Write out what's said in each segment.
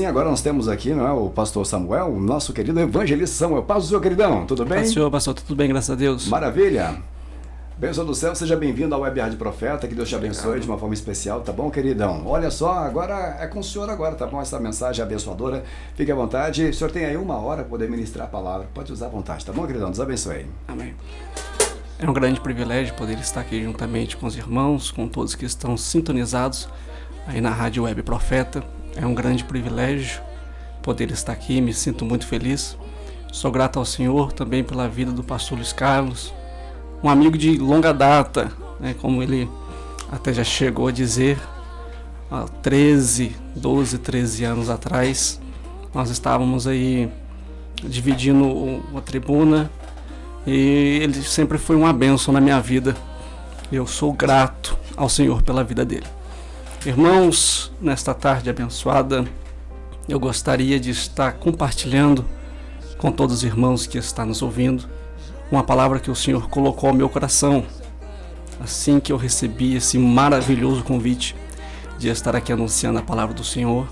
Agora nós temos aqui, não é, o pastor Samuel, o nosso querido evangelista Samuel. Paz do Senhor, queridão, tudo bem? Paz do Senhor, pastor, tudo bem, graças a Deus. Maravilha. Bênção do céu, seja bem-vindo ao Web Rádio Profeta, que Deus te abençoe de uma forma especial, tá bom, queridão? Olha só, agora é com o senhor agora, tá bom? Essa mensagem abençoadora, fique à vontade. O senhor tem aí 1 hora para poder ministrar a palavra, pode usar à vontade, tá bom, queridão? Deus abençoe. Amém. É um grande privilégio poder estar aqui juntamente com os irmãos, com todos que estão sintonizados aí na Rádio Web Profeta. É um grande privilégio poder estar aqui, me sinto muito feliz. Sou grato ao Senhor também pela vida do pastor Luiz Carlos, um amigo de longa data, né, como ele até já chegou a dizer, há 12, 13 anos atrás, nós estávamos aí dividindo uma tribuna e ele sempre foi uma bênção na minha vida. Eu sou grato ao Senhor pela vida dele. Irmãos, nesta tarde abençoada, eu gostaria de estar compartilhando com todos os irmãos que estão nos ouvindo uma palavra que o Senhor colocou ao meu coração assim que eu recebi esse maravilhoso convite de estar aqui anunciando a palavra do Senhor.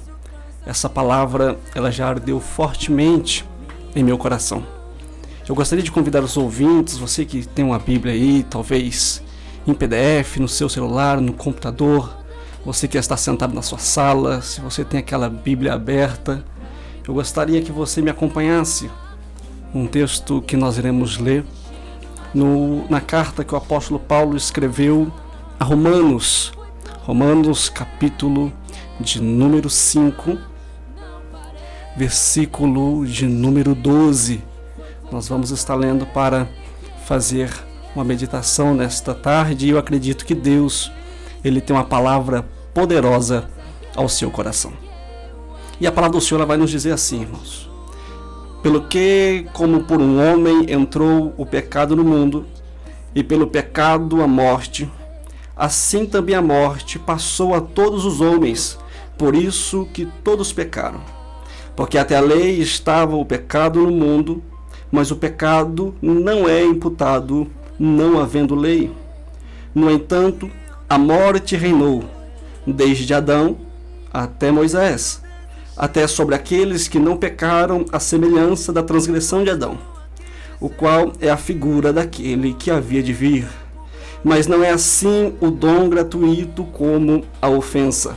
Essa palavra, ela já ardeu fortemente em meu coração. Eu gostaria de convidar os ouvintes, você que tem uma Bíblia aí, talvez em PDF, no seu celular, no computador, você que está sentado na sua sala, se você tem aquela Bíblia aberta, eu gostaria que você me acompanhasse um texto que nós iremos ler na carta que o apóstolo Paulo escreveu a Romanos capítulo de número 5, versículo de número 12. Nós vamos estar lendo para fazer uma meditação nesta tarde e eu acredito que Deus, Ele tem uma palavra poderosa ao seu coração. E a palavra do Senhor vai nos dizer assim, irmãos: pelo que, como por um homem entrou o pecado no mundo, e pelo pecado a morte, assim também a morte passou a todos os homens, por isso que todos pecaram. Porque até a lei estava o pecado no mundo, mas o pecado não é imputado, não havendo lei. No entanto, a morte reinou, desde Adão até Moisés, até sobre aqueles que não pecaram, à semelhança da transgressão de Adão, o qual é a figura daquele que havia de vir. Mas não é assim o dom gratuito como a ofensa.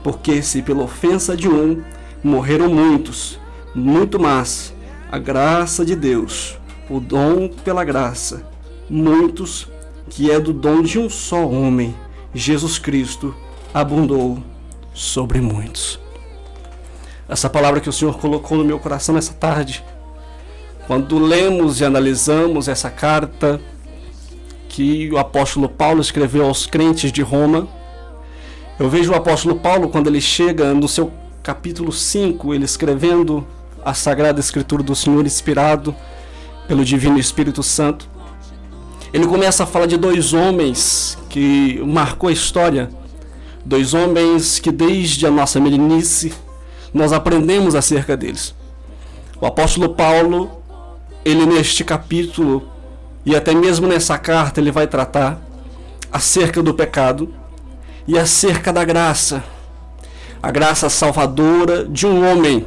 Porque se pela ofensa de um morreram muitos, muito mais a graça de Deus, o dom pela graça, muitos, que é do dom de um só homem, Jesus Cristo, abundou sobre muitos. Essa palavra que o Senhor colocou no meu coração nessa tarde, quando lemos e analisamos essa carta que o apóstolo Paulo escreveu aos crentes de Roma, eu vejo o apóstolo Paulo, quando ele chega no seu capítulo 5, ele escrevendo a Sagrada Escritura do Senhor, inspirado pelo Divino Espírito Santo, ele começa a falar de 2 homens que marcou a história, 2 homens que desde a nossa meninice nós aprendemos acerca deles. O apóstolo Paulo, ele neste capítulo e até mesmo nessa carta, ele vai tratar acerca do pecado e acerca da graça, a graça salvadora de um homem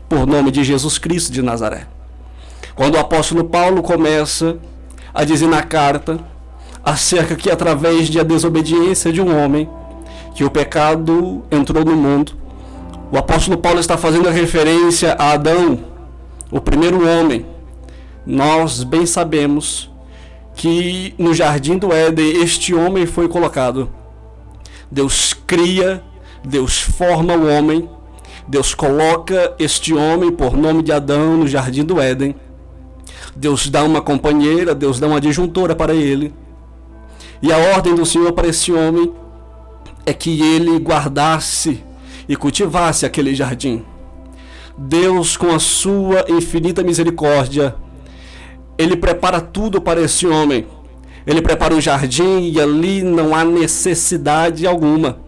por nome de Jesus Cristo de Nazaré. Quando o apóstolo Paulo começa a dizer na carta acerca que através da desobediência de um homem que o pecado entrou no mundo, o apóstolo Paulo está fazendo a referência a Adão, o primeiro homem. Nós bem sabemos que no jardim do Éden este homem foi colocado. Deus cria, Deus forma o homem, Deus coloca este homem por nome de Adão no jardim do Éden. Deus dá uma companheira, Deus dá uma adjuntora para ele. E a ordem do Senhor para esse homem é que ele guardasse e cultivasse aquele jardim. Deus, com a sua infinita misericórdia, ele prepara tudo para esse homem. Ele prepara um jardim e ali não há necessidade alguma,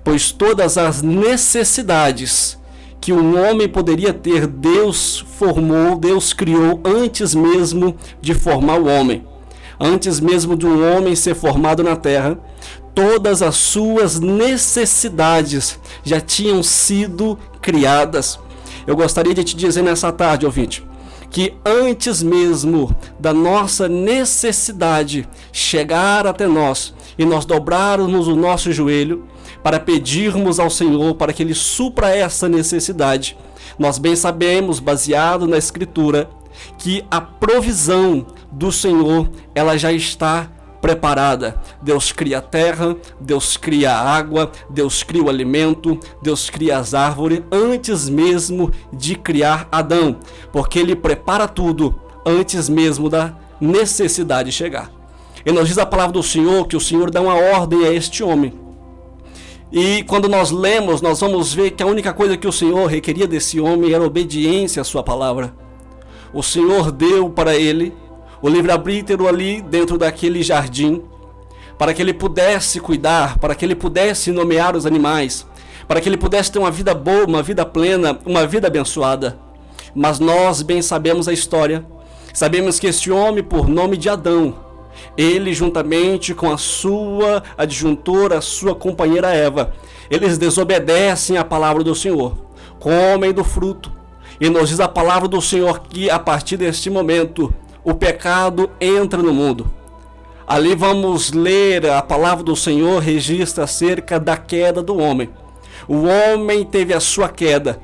pois todas as necessidades que um homem poderia ter, Deus formou, Deus criou antes mesmo de formar o homem. Antes mesmo de um homem ser formado na terra, todas as suas necessidades já tinham sido criadas. Eu gostaria de te dizer nessa tarde, ouvinte, que antes mesmo da nossa necessidade chegar até nós e nós dobrarmos o nosso joelho para pedirmos ao Senhor para que Ele supra essa necessidade, nós bem sabemos, baseado na Escritura, que a provisão do Senhor, ela já está preparada. Deus cria a terra, Deus cria a água, Deus cria o alimento, Deus cria as árvores antes mesmo de criar Adão, porque Ele prepara tudo antes mesmo da necessidade chegar. E nos diz a palavra do Senhor que o Senhor dá uma ordem a este homem. E quando nós lemos, nós vamos ver que a única coisa que o Senhor requeria desse homem era obediência à sua palavra. O Senhor deu para ele o livre-arbítrio ali dentro daquele jardim, para que ele pudesse cuidar, para que ele pudesse nomear os animais, para que ele pudesse ter uma vida boa, uma vida plena, uma vida abençoada. Mas nós bem sabemos a história, sabemos que esse homem, por nome de Adão, ele juntamente com a sua adjuntora, a sua companheira Eva, eles desobedecem à palavra do Senhor, comem do fruto. E nos diz a palavra do Senhor que a partir deste momento o pecado entra no mundo. Ali vamos ler a palavra do Senhor, registra acerca da queda do homem. O homem teve a sua queda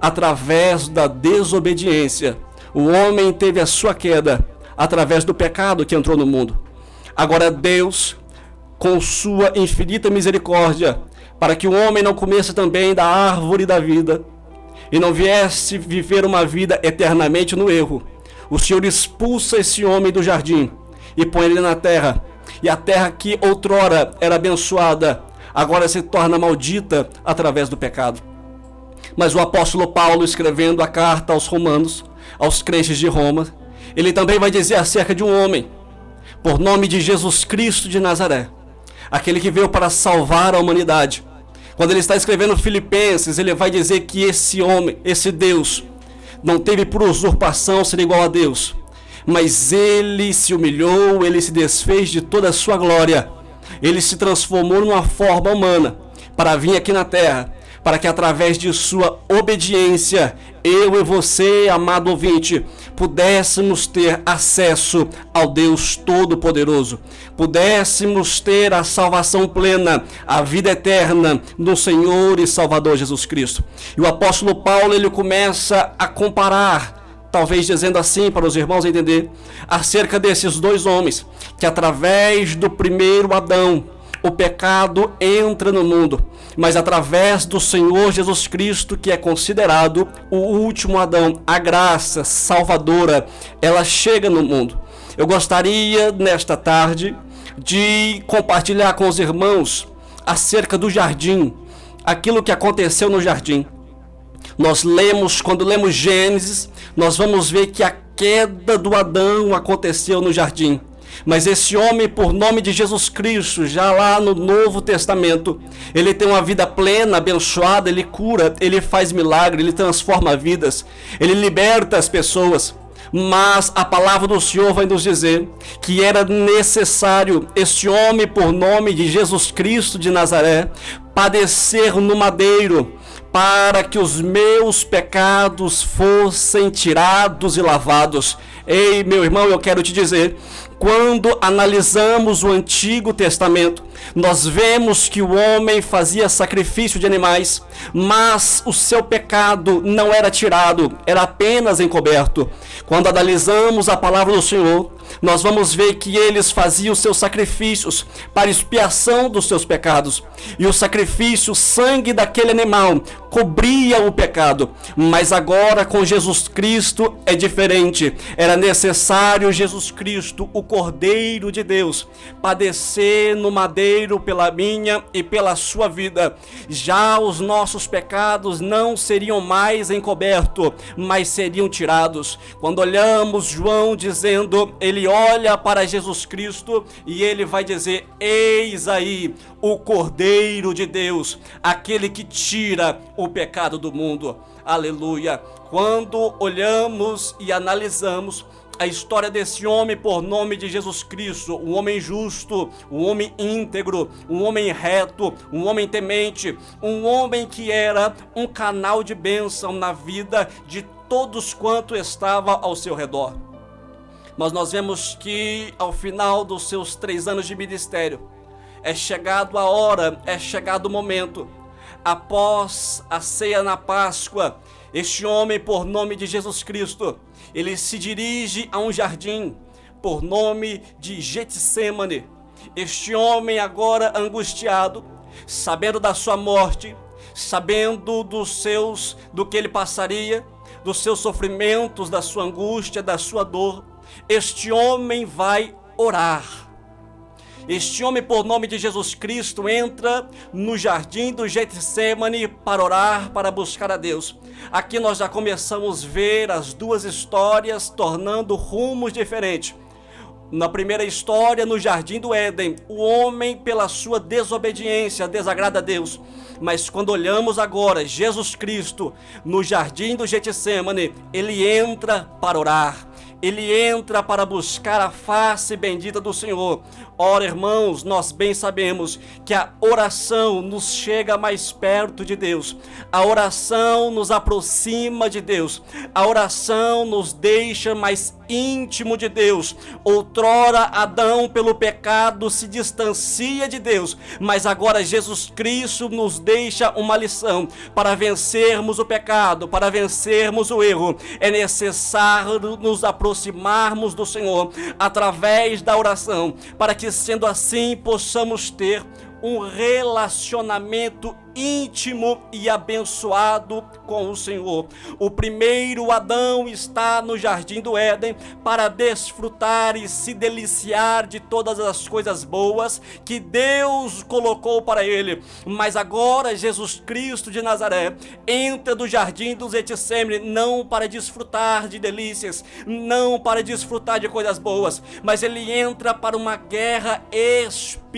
através da desobediência. O homem teve a sua queda através do pecado que entrou no mundo. Agora Deus, com sua infinita misericórdia, para que o homem não comesse também da árvore da vida e não viesse viver uma vida eternamente no erro, o Senhor expulsa esse homem do jardim e põe ele na terra. E a terra que outrora era abençoada, agora se torna maldita através do pecado. Mas o apóstolo Paulo, escrevendo a carta aos romanos, aos crentes de Roma, ele também vai dizer acerca de um homem, por nome de Jesus Cristo de Nazaré, aquele que veio para salvar a humanidade. Quando ele está escrevendo Filipenses, ele vai dizer que esse homem, esse Deus, não teve por usurpação ser igual a Deus, mas ele se humilhou, ele se desfez de toda a sua glória, ele se transformou numa forma humana para vir aqui na terra, para que através de sua obediência, eu e você, amado ouvinte, pudéssemos ter acesso ao Deus Todo-Poderoso, pudéssemos ter a salvação plena, a vida eterna no Senhor e Salvador Jesus Cristo. E o apóstolo Paulo, ele começa a comparar, talvez dizendo assim para os irmãos entender, acerca desses dois homens, que através do primeiro Adão, o pecado entra no mundo, mas através do Senhor Jesus Cristo, que é considerado o último Adão, a graça salvadora, ela chega no mundo. Eu gostaria, nesta tarde, de compartilhar com os irmãos acerca do jardim, aquilo que aconteceu no jardim. Quando lemos Gênesis, nós vamos ver que a queda do Adão aconteceu no jardim. Mas esse homem, por nome de Jesus Cristo, já lá no Novo Testamento, ele tem uma vida plena, abençoada, ele cura, ele faz milagre, ele transforma vidas, ele liberta as pessoas. Mas a palavra do Senhor vai nos dizer que era necessário este homem, por nome de Jesus Cristo de Nazaré, padecer no madeiro, para que os meus pecados fossem tirados e lavados. Ei, meu irmão, eu quero te dizer, quando analisamos o Antigo Testamento, nós vemos que o homem fazia sacrifício de animais, mas o seu pecado não era tirado, era apenas encoberto. Quando analisamos a palavra do Senhor, nós vamos ver que eles faziam seus sacrifícios para expiação dos seus pecados. E o sacrifício, o sangue daquele animal, cobria o pecado. Mas agora com Jesus Cristo é diferente. Era necessário Jesus Cristo, o Cordeiro de Deus, padecer no madeiro pela minha e pela sua vida. Já os nossos pecados não seriam mais encobertos, mas seriam tirados. Quando olhamos João dizendo, ele olha para Jesus Cristo e ele vai dizer: eis aí o Cordeiro de Deus, aquele que tira o pecado do mundo. Aleluia! Quando olhamos e analisamos a história desse homem por nome de Jesus Cristo, um homem justo, um homem íntegro, um homem reto, um homem temente, um homem que era um canal de bênção na vida de todos quanto estava ao seu redor. Mas nós vemos que ao final dos seus 3 anos de ministério, é chegado a hora, é chegado o momento. Após a ceia na Páscoa, este homem por nome de Jesus Cristo, ele se dirige a um jardim por nome de Getsêmani. Este homem agora angustiado, sabendo da sua morte, sabendo do que ele passaria, dos seus sofrimentos, da sua angústia, da sua dor, este homem vai orar. Este homem por nome de Jesus Cristo entra no jardim do Getsêmani para orar, para buscar a Deus. Aqui nós já começamos a ver as 2 histórias tornando rumos diferentes. Na primeira história, no jardim do Éden, o homem pela sua desobediência desagrada a Deus. Mas quando olhamos agora Jesus Cristo no jardim do Getsêmani, ele entra para orar. Ele entra para buscar a face bendita do Senhor. Ora, irmãos, nós bem sabemos que a oração nos chega mais perto de Deus. A oração nos aproxima de Deus. A oração nos deixa mais íntimo de Deus. Outrora, Adão, pelo pecado, se distancia de Deus. Mas agora Jesus Cristo nos deixa uma lição. Para vencermos o pecado, para vencermos o erro, é necessário nos aproximarmos do Senhor através da oração, para que sendo assim possamos ter um relacionamento íntimo e abençoado com o Senhor. O primeiro Adão está no jardim do Éden para desfrutar e se deliciar de todas as coisas boas que Deus colocou para ele. Mas agora Jesus Cristo de Nazaré entra do jardim do Getsêmani não para desfrutar de delícias, não para desfrutar de coisas boas, mas ele entra para uma guerra espiritual.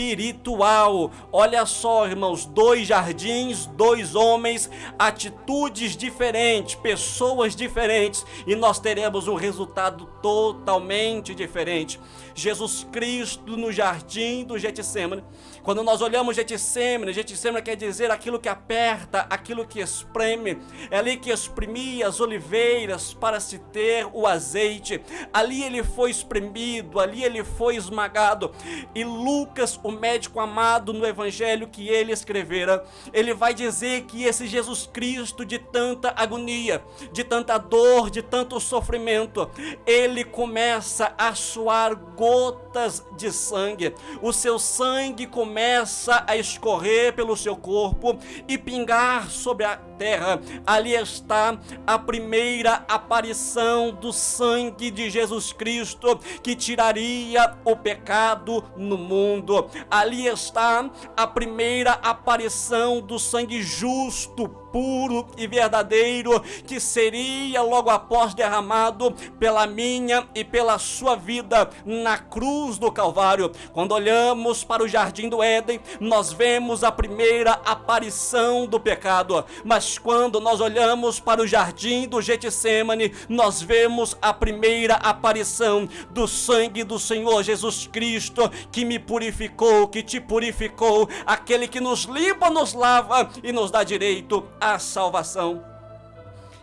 Olha só, irmãos, 2 jardins, 2 homens, atitudes diferentes, pessoas diferentes, e nós teremos um resultado totalmente diferente. Jesus Cristo no jardim do Getsêmani. Quando nós olhamos Getsêmani quer dizer aquilo que aperta, aquilo que espreme. É ali que exprimia as oliveiras para se ter o azeite. Ali ele foi espremido, ali ele foi esmagado. E Lucas, o médico amado no evangelho que ele escrevera, ele vai dizer que esse Jesus Cristo de tanta agonia, de tanta dor, de tanto sofrimento, ele começa a suar gotas de sangue. O seu sangue começa a escorrer pelo seu corpo e pingar sobre a terra. Ali está a primeira aparição do sangue de Jesus Cristo que tiraria o pecado no mundo. Ali está a primeira aparição do sangue justo, puro e verdadeiro, que seria logo após derramado pela minha e pela sua vida na cruz do Calvário. Quando olhamos para o jardim do Éden, nós vemos a primeira aparição do pecado, mas quando nós olhamos para o jardim do Getsêmani, nós vemos a primeira aparição do sangue do Senhor Jesus Cristo, que me purificou, que te purificou, aquele que nos limpa, nos lava e nos dá direito à salvação.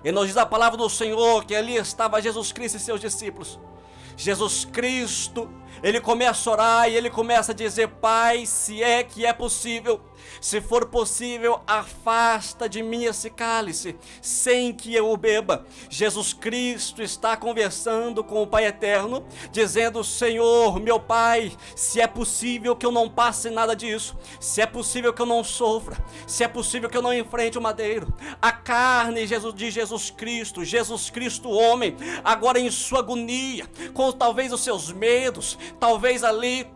E nos diz a palavra do Senhor que ali estava Jesus Cristo e seus discípulos. Jesus Cristo, ele começa a orar e ele começa a dizer: Pai, se é que é possível, se for possível, afasta de mim esse cálice, sem que eu o beba. Jesus Cristo está conversando com o Pai Eterno, dizendo: Senhor, meu Pai, se é possível que eu não passe nada disso, se é possível que eu não sofra, se é possível que eu não enfrente o madeiro. A carne de Jesus Cristo homem, agora em sua agonia, com talvez os seus medos, talvez ali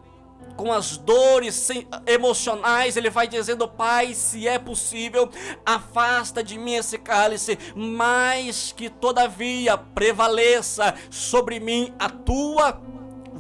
com as dores emocionais, ele vai dizendo: Pai, se é possível, afasta de mim esse cálice, mas que todavia prevaleça sobre mim a tua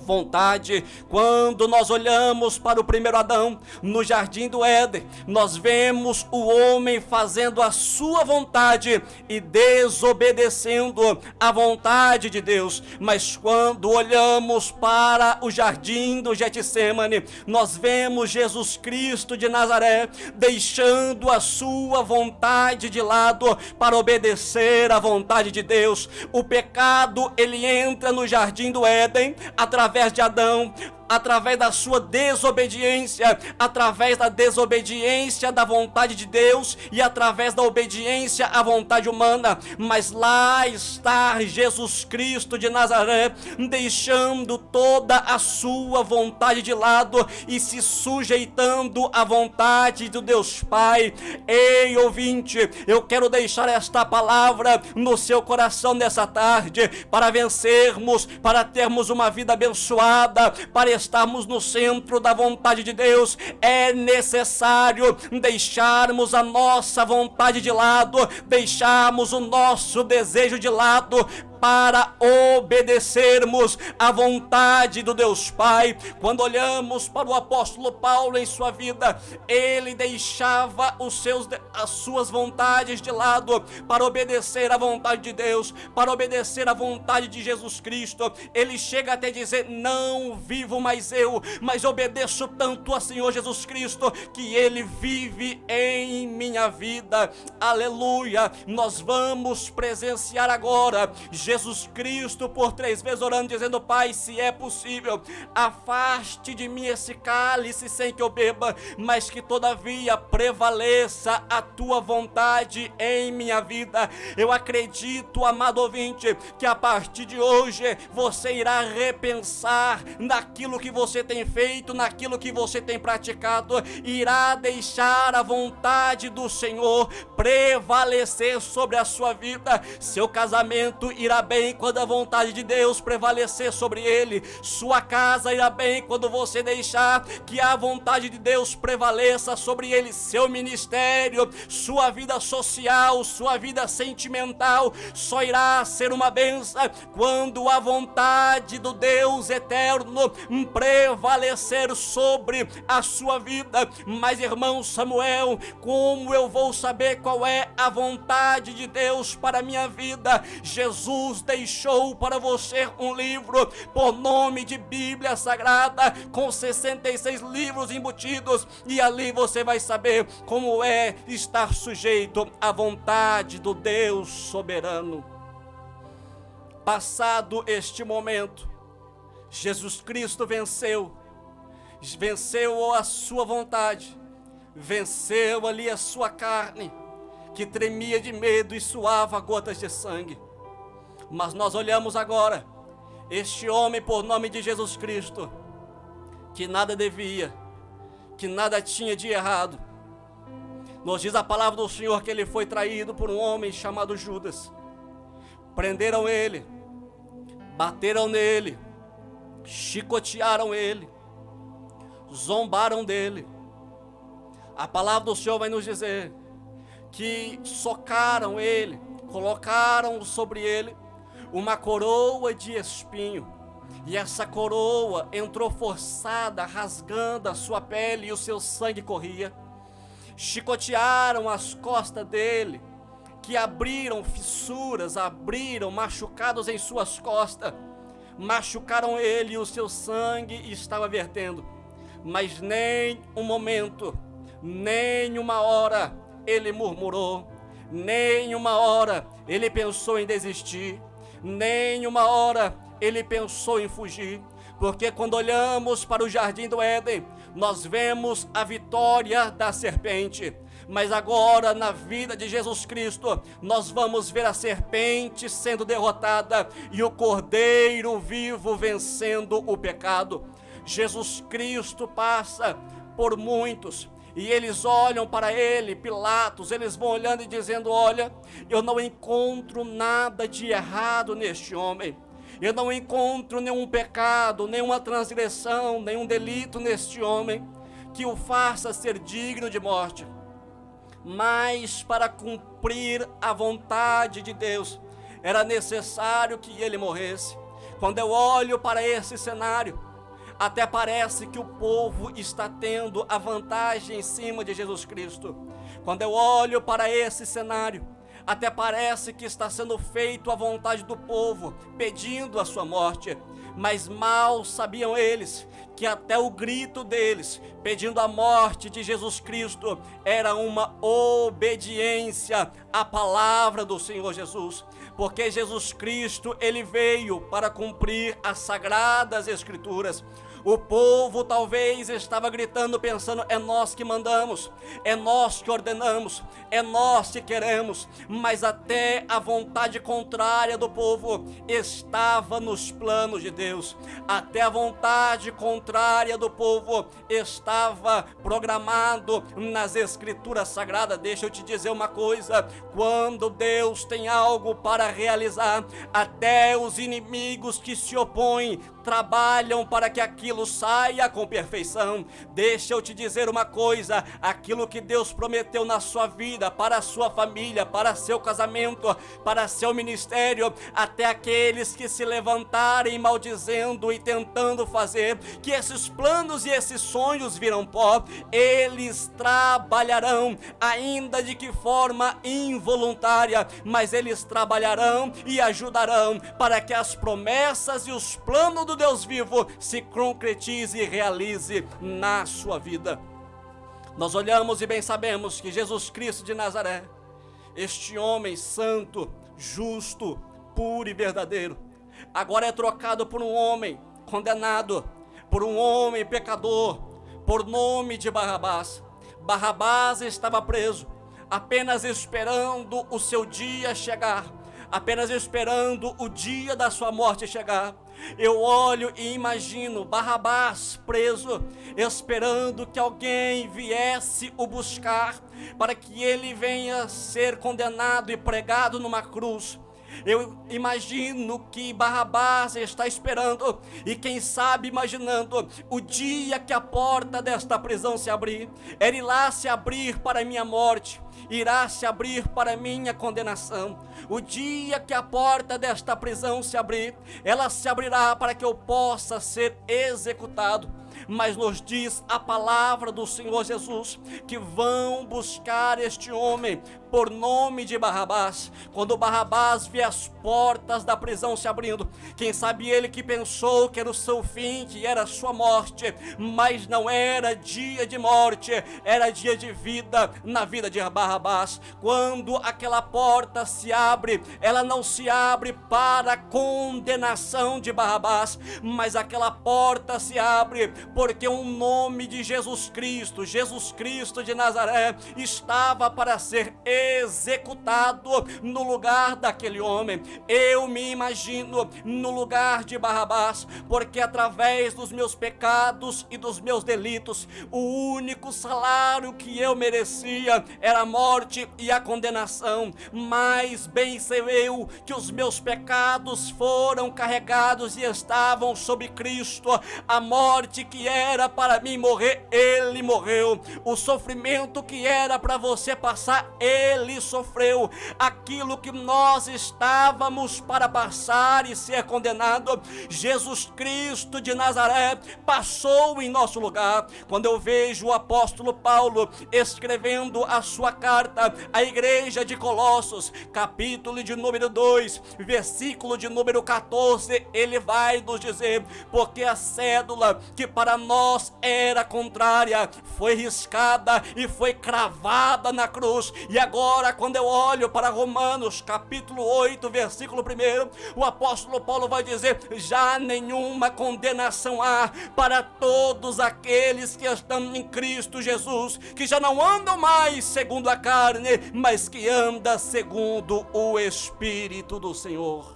vontade. Quando nós olhamos para o primeiro Adão, no jardim do Éden, nós vemos o homem fazendo a sua vontade e desobedecendo a vontade de Deus. Mas quando olhamos para o jardim do Getsêmani, nós vemos Jesus Cristo de Nazaré deixando a sua vontade de lado para obedecer à vontade de Deus. O pecado, ele entra no jardim do Éden através de Adão, através da sua desobediência, através da desobediência da vontade de Deus e através da obediência à vontade humana. Mas lá está Jesus Cristo de Nazaré, deixando toda a sua vontade de lado e se sujeitando à vontade do Deus Pai. Ei, ouvinte, eu quero deixar esta palavra no seu coração nessa tarde, para vencermos, para termos uma vida abençoada, para estarmos no centro da vontade de Deus. É necessário deixarmos a nossa vontade de lado, deixarmos o nosso desejo de lado, para obedecermos à vontade do Deus Pai. Quando olhamos para o apóstolo Paulo em sua vida, ele deixava as suas vontades de lado para obedecer à vontade de Deus, para obedecer à vontade de Jesus Cristo. Ele chega até dizer: não vivo mais eu, mas obedeço tanto ao Senhor Jesus Cristo, que Ele vive em minha vida. Aleluia! Nós vamos presenciar agora Jesus Cristo por 3 vezes orando, dizendo: Pai, se é possível, afaste de mim esse cálice sem que eu beba, mas que todavia prevaleça a tua vontade em minha vida. Eu acredito, amado ouvinte, que a partir de hoje você irá repensar naquilo que você tem feito, naquilo que você tem praticado, irá deixar a vontade do Senhor prevalecer sobre a sua vida. Seu casamento irá bem quando a vontade de Deus prevalecer sobre ele. Sua casa irá bem quando você deixar que a vontade de Deus prevaleça sobre ele. Seu ministério, sua vida social, sua vida sentimental só irá ser uma bênção quando a vontade do Deus eterno prevalecer sobre a sua vida. Mas, irmão Samuel, como eu vou saber qual é a vontade de Deus para a minha vida? Jesus deixou para você um livro por nome de Bíblia Sagrada, com 66 livros embutidos, e ali você vai saber como é estar sujeito à vontade do Deus soberano. Passado este momento, Jesus Cristo venceu a sua vontade, venceu ali a sua carne, que tremia de medo e suava gotas de sangue. Mas nós olhamos agora este homem por nome de Jesus Cristo, que nada devia, que nada tinha de errado. Nos diz a palavra do Senhor que ele foi traído por um homem chamado Judas. Prenderam ele, bateram nele, chicotearam ele, zombaram dele. A palavra do Senhor vai nos dizer que socaram ele, colocaram sobre ele uma coroa de espinho, e essa coroa entrou forçada, rasgando a sua pele, e o seu sangue corria. Chicotearam as costas dele, que abriram fissuras, abriram machucados em suas costas, machucaram ele e o seu sangue estava vertendo. Mas nem um momento, nem uma hora ele murmurou, nem uma hora ele pensou em desistir, nem uma hora ele pensou em fugir. Porque quando olhamos para o jardim do Éden, nós vemos a vitória da serpente. Mas agora, na vida de Jesus Cristo, nós vamos ver a serpente sendo derrotada e o Cordeiro vivo vencendo o pecado. Jesus Cristo passa por muitos e eles olham para ele, Pilatos, eles vão olhando e dizendo: olha, eu não encontro nada de errado neste homem. Eu não encontro nenhum pecado, nenhuma transgressão, nenhum delito neste homem que o faça ser digno de morte. Mas para cumprir a vontade de Deus, era necessário que ele morresse. Quando eu olho para esse cenário, até parece que o povo está tendo a vantagem em cima de Jesus Cristo. Quando eu olho para esse cenário, até parece que está sendo feito a vontade do povo, pedindo a sua morte. Mas mal sabiam eles que até o grito deles, pedindo a morte de Jesus Cristo, era uma obediência à palavra do Senhor Jesus. Porque Jesus Cristo, ele veio para cumprir as sagradas Escrituras. O povo talvez estava gritando, pensando: é nós que mandamos, é nós que ordenamos, é nós que queremos. Mas até a vontade contrária do povo estava nos planos de Deus. Até a vontade contrária do povo estava programado nas Escrituras Sagradas. Deixa eu te dizer uma coisa: quando Deus tem algo para realizar, até os inimigos que se opõem trabalham para que aquilo saia com perfeição. Deixa eu te dizer uma coisa: aquilo que Deus prometeu na sua vida, para a sua família, para seu casamento, para seu ministério, até aqueles que se levantarem maldizendo e tentando fazer que esses planos e esses sonhos viram pó, eles trabalharão, ainda de que forma involuntária, mas eles trabalharão e ajudarão para que as promessas e os planos do Deus vivo se concretize e realize na sua vida. Nós olhamos e bem sabemos que Jesus Cristo de Nazaré, este homem santo, justo, puro e verdadeiro, agora é trocado por um homem condenado, por um homem pecador, por nome de Barrabás. Barrabás estava preso, apenas esperando o seu dia chegar, apenas esperando o dia da sua morte chegar. Eu olho e imagino Barrabás preso, esperando que alguém viesse o buscar, para que ele venha ser condenado e pregado numa cruz. Eu imagino que Barrabás está esperando e quem sabe imaginando o dia que a porta desta prisão se abrir. Ele irá se abrir para a minha morte, irá se abrir para a minha condenação. O dia que a porta desta prisão se abrir, ela se abrirá para que eu possa ser executado. Mas nos diz a palavra do Senhor Jesus que vão buscar este homem por nome de Barrabás. Quando Barrabás vê as portas da prisão se abrindo, quem sabe ele que pensou que era o seu fim, que era a sua morte, mas não era dia de morte, era dia de vida na vida de Barrabás. Quando aquela porta se abre, ela não se abre para a condenação de Barrabás, mas aquela porta se abre porque o nome de Jesus Cristo de Nazaré, estava para ser executado no lugar daquele homem. Eu me imagino no lugar de Barrabás, porque através dos meus pecados e dos meus delitos, o único salário que eu merecia era a morte e a condenação. Mas bem sei eu que os meus pecados foram carregados e estavam sobre Cristo. A morte que era para mim morrer, ele morreu. O sofrimento que era para você passar, ele sofreu. Aquilo que nós estávamos para passar e ser condenado, Jesus Cristo de Nazaré passou em nosso lugar. Quando eu vejo o apóstolo Paulo escrevendo a sua carta à igreja de Colossos, capítulo de número 2, versículo de número 14, ele vai nos dizer: porque a cédula que para nós era contrária foi riscada e foi cravada na cruz. E agora, quando eu olho para Romanos capítulo 8, versículo 1, o apóstolo Paulo vai dizer: já nenhuma condenação há para todos aqueles que estão em Cristo Jesus, que já não andam mais segundo a carne, mas que andam segundo o Espírito do Senhor.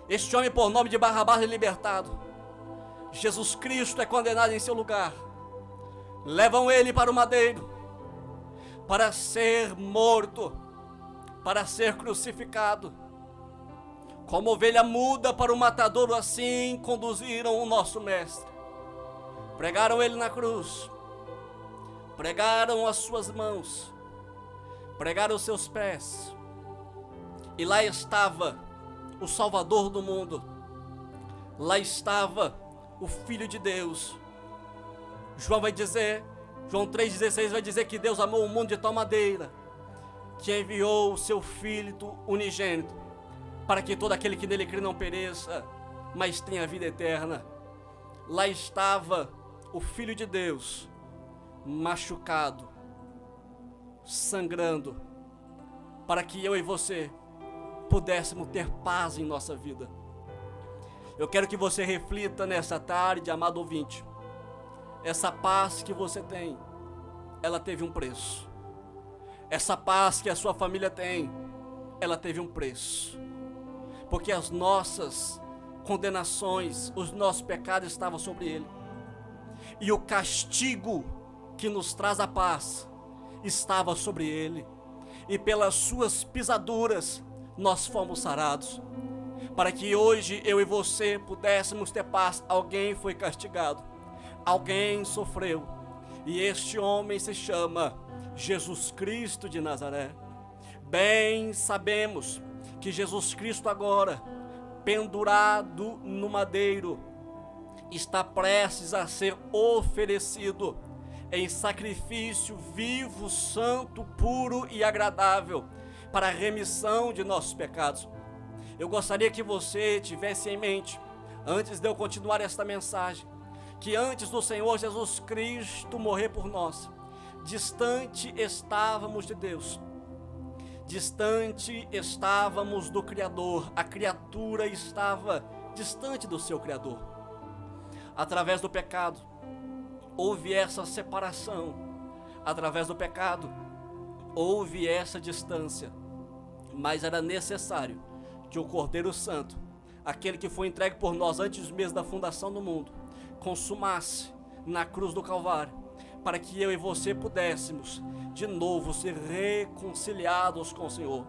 Este homem, por nome de Barrabás, é libertado. Jesus Cristo é condenado em seu lugar. Levam ele para o madeiro, para ser morto, para ser crucificado. Como ovelha muda para o matadouro, assim conduziram o nosso mestre. Pregaram ele na cruz, pregaram as suas mãos, pregaram os seus pés, e lá estava o Salvador do mundo, lá estava o Filho de Deus. João 3,16 vai dizer que Deus amou o mundo de tal maneira que enviou o seu Filho unigênito, para que todo aquele que nele crê não pereça, mas tenha vida eterna. Lá estava o Filho de Deus, machucado, sangrando, para que eu e você pudéssemos ter paz em nossa vida. Eu quero que você reflita nessa tarde, amado ouvinte. Essa paz que você tem, ela teve um preço. Essa paz que a sua família tem, ela teve um preço. Porque as nossas condenações, os nossos pecados estavam sobre ele. E o castigo que nos traz a paz estava sobre ele. E pelas suas pisaduras nós fomos sarados. Para que hoje eu e você pudéssemos ter paz. Alguém foi castigado, alguém sofreu, e este homem se chama Jesus Cristo de Nazaré. Bem sabemos que Jesus Cristo agora, pendurado no madeiro, está prestes a ser oferecido em sacrifício vivo, santo, puro e agradável, para a remissão de nossos pecados. Eu gostaria que você tivesse em mente, antes de eu continuar esta mensagem, que antes do Senhor Jesus Cristo morrer por nós, distante estávamos de Deus, distante estávamos do Criador. A criatura estava distante do seu Criador. Através do pecado houve essa separação, através do pecado houve essa distância, mas era necessário que o Cordeiro Santo, aquele que foi entregue por nós antes mesmo da fundação do mundo, consumasse na cruz do Calvário, para que eu e você pudéssemos de novo ser reconciliados com o Senhor.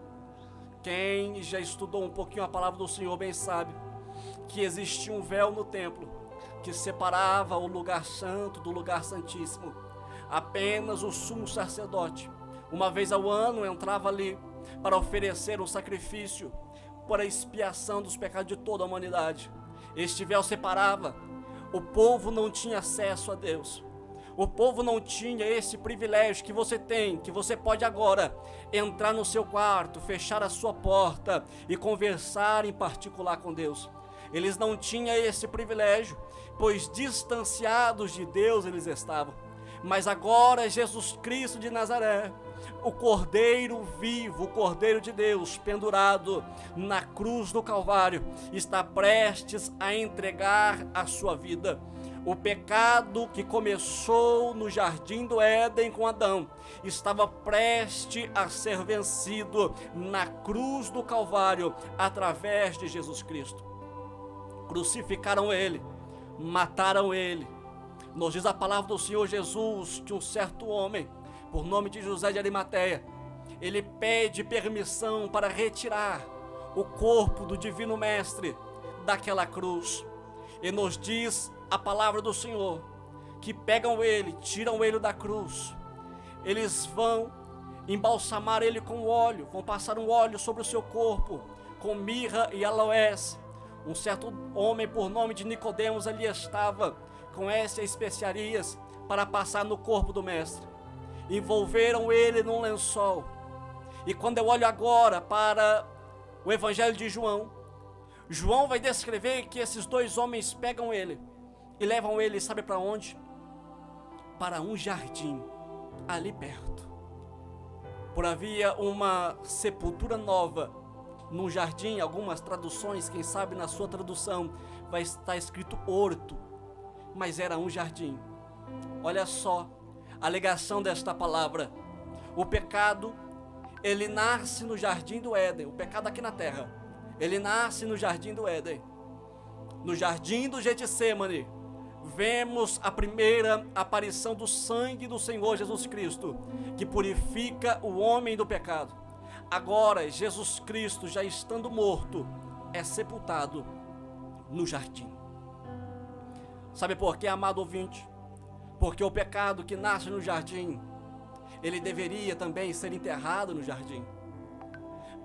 Quem já estudou um pouquinho a palavra do Senhor bem sabe que existia um véu no templo que separava o lugar santo do lugar santíssimo. Apenas o sumo sacerdote, uma vez ao ano, entrava ali para oferecer um sacrifício para a expiação dos pecados de toda a humanidade. Este véu separava. O povo não tinha acesso a Deus. O povo não tinha esse privilégio que você tem, que você pode agora entrar no seu quarto, fechar a sua porta e conversar em particular com Deus. Eles não tinham esse privilégio, pois distanciados de Deus eles estavam. Mas agora Jesus Cristo de Nazaré, o Cordeiro vivo, o Cordeiro de Deus, pendurado na cruz do Calvário, está prestes a entregar a sua vida. O pecado que começou no jardim do Éden com Adão estava prestes a ser vencido na cruz do Calvário através de Jesus Cristo. Crucificaram ele, mataram ele. Nos diz a palavra do Senhor Jesus que um certo homem, por nome de José de Arimateia, ele pede permissão para retirar o corpo do Divino Mestre daquela cruz. E nos diz a palavra do Senhor que pegam ele, tiram ele da cruz. Eles vão embalsamar ele com óleo, vão passar um óleo sobre o seu corpo, com mirra e aloés. Um certo homem por nome de Nicodemos ali estava com essas especiarias para passar no corpo do mestre. Envolveram ele num lençol. E quando eu olho agora para o Evangelho de João, João vai descrever que esses dois homens pegam ele e levam ele, sabe para onde? Para um jardim ali perto. Por havia uma sepultura nova num jardim. Algumas traduções, quem sabe na sua tradução vai estar escrito horto, mas era um jardim. Olha só a alegação desta palavra. O pecado, ele nasce no jardim do Éden. O pecado aqui na terra, ele nasce no jardim do Éden. No jardim do Getsêmani, vemos a primeira aparição do sangue do Senhor Jesus Cristo, que purifica o homem do pecado. Agora, Jesus Cristo, já estando morto, é sepultado no jardim. Sabe por quê, amado ouvinte? Porque o pecado que nasce no jardim, ele deveria também ser enterrado no jardim.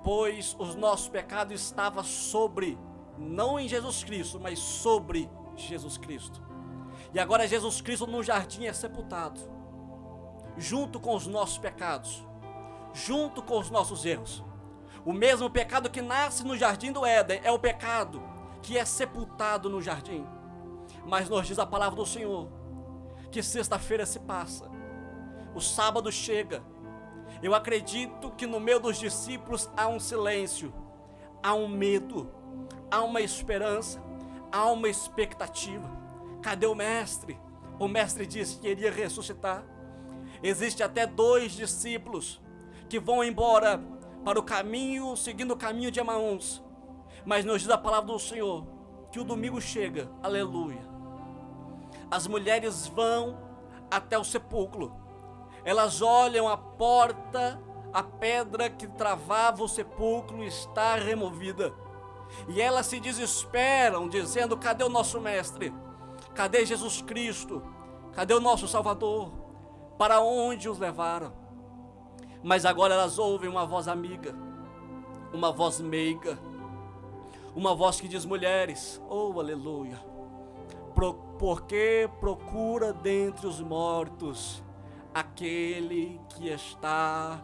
Pois os nossos pecados estavam sobre não em Jesus Cristo, mas sobre Jesus Cristo. E agora Jesus Cristo no jardim é sepultado, junto com os nossos pecados, junto com os nossos erros. O mesmo pecado que nasce no jardim do Éden é o pecado que é sepultado no jardim. Mas nos diz a palavra do Senhor que sexta-feira se passa, o sábado chega. Eu acredito que no meio dos discípulos há um silêncio, há um medo, há uma esperança, há uma expectativa. Cadê o mestre? O mestre disse que iria ressuscitar. Existe até 2 discípulos que vão embora para o caminho, seguindo o caminho de Emaús. Mas nos diz a palavra do Senhor que o domingo chega, aleluia. As mulheres vão até o sepulcro. Elas olham a porta, a pedra que travava o sepulcro está removida. E elas se desesperam, dizendo: cadê o nosso mestre? Cadê Jesus Cristo? Cadê o nosso Salvador? Para onde os levaram? Mas agora elas ouvem uma voz amiga, uma voz meiga, uma voz que diz: mulheres, oh aleluia, porque procura dentre os mortos aquele que está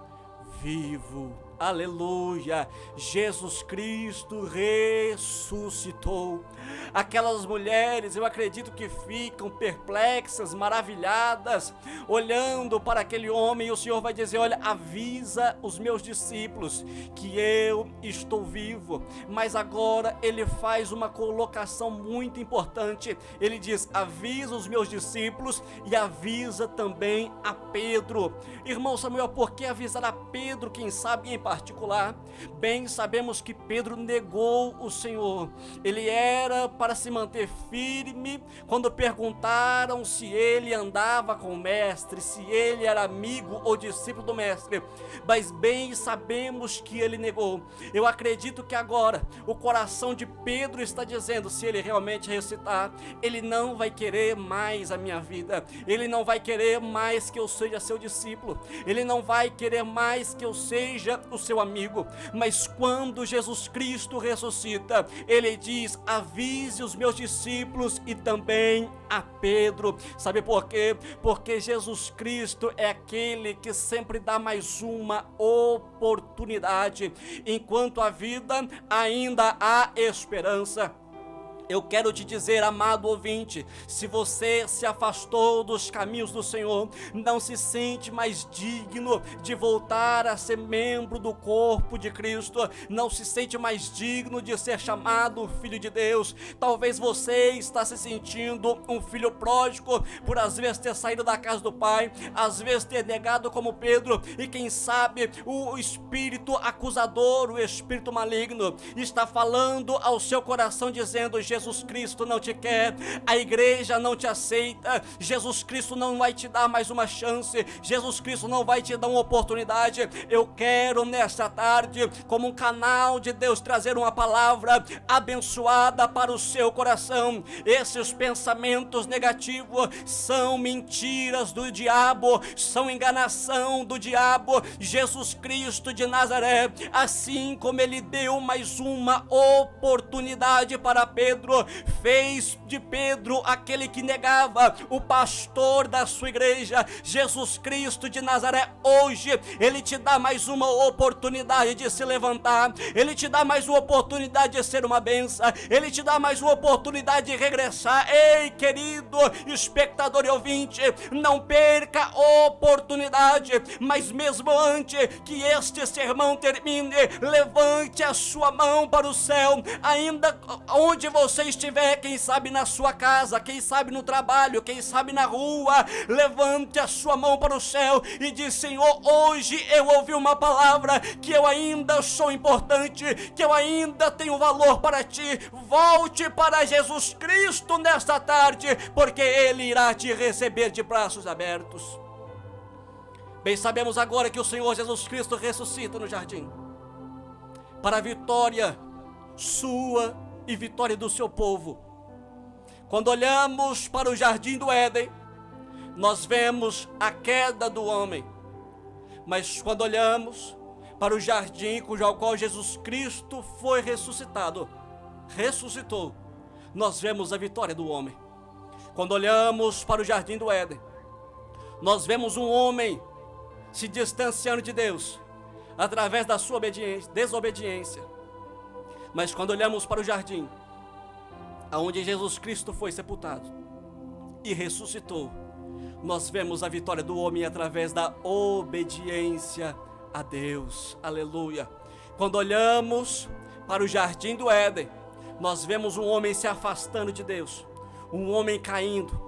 vivo. Aleluia, Jesus Cristo ressuscitou. Aquelas mulheres, eu acredito que ficam perplexas, maravilhadas, olhando para aquele homem, e o Senhor vai dizer: olha, avisa os meus discípulos que eu estou vivo. Mas agora ele faz uma colocação muito importante. Ele diz: avisa os meus discípulos e avisa também a Pedro. Irmão Samuel, por que avisar a Pedro, quem sabe em particular? Bem, sabemos que Pedro negou o Senhor. Ele era para se manter firme quando perguntaram se ele andava com o mestre, se ele era amigo ou discípulo do mestre. Mas bem sabemos que ele negou. Eu acredito que agora o coração de Pedro está dizendo: se ele realmente ressuscitar, ele não vai querer mais a minha vida, ele não vai querer mais que eu seja seu discípulo, ele não vai querer mais que eu seja o seu amigo. Mas quando Jesus Cristo ressuscita, ele diz: avise os meus discípulos e também a Pedro. Sabe por quê? Porque Jesus Cristo é aquele que sempre dá mais uma oportunidade. Enquanto a vida, ainda há esperança. Eu quero te dizer, amado ouvinte, se você se afastou dos caminhos do Senhor, não se sente mais digno de voltar a ser membro do corpo de Cristo, não se sente mais digno de ser chamado filho de Deus. Talvez você está se sentindo um filho pródigo, por às vezes ter saído da casa do pai, às vezes ter negado como Pedro, e quem sabe o espírito acusador, o espírito maligno, está falando ao seu coração dizendo: Jesus Cristo não te quer, a igreja não te aceita, Jesus Cristo não vai te dar mais uma chance, Jesus Cristo não vai te dar uma oportunidade. Eu quero nesta tarde, como um canal de Deus, trazer uma palavra abençoada para o seu coração. Esses pensamentos negativos são mentiras do diabo, são enganação do diabo. Jesus Cristo de Nazaré, assim como ele deu mais uma oportunidade para Pedro, fez de Pedro aquele que negava, o pastor da sua igreja. Jesus Cristo de Nazaré, hoje ele te dá mais uma oportunidade de se levantar, ele te dá mais uma oportunidade de ser uma bênção, ele te dá mais uma oportunidade de regressar. Ei, querido espectador e ouvinte, não perca a oportunidade. Mas mesmo antes que este sermão termine, levante a sua mão para o céu, ainda onde você estiver, quem sabe na sua casa, quem sabe no trabalho, quem sabe na rua, levante a sua mão para o céu e diz: Senhor, hoje eu ouvi uma palavra que eu ainda sou importante, que eu ainda tenho valor para ti. Volte para Jesus Cristo nesta tarde, porque ele irá te receber de braços abertos. Bem, sabemos agora que o Senhor Jesus Cristo ressuscita no jardim, para a vitória sua e vitória do seu povo. Quando olhamos para o jardim do Éden, nós vemos a queda do homem. Mas quando olhamos para o jardim cujo qual Jesus Cristo foi ressuscitado, ressuscitou, nós vemos a vitória do homem. Quando olhamos para o jardim do Éden, nós vemos um homem se distanciando de Deus através da sua desobediência. Mas quando olhamos para o jardim, aonde Jesus Cristo foi sepultado e ressuscitou, nós vemos a vitória do homem através da obediência a Deus. Aleluia. Quando olhamos para o jardim do Éden, nós vemos um homem se afastando de Deus, um homem caindo,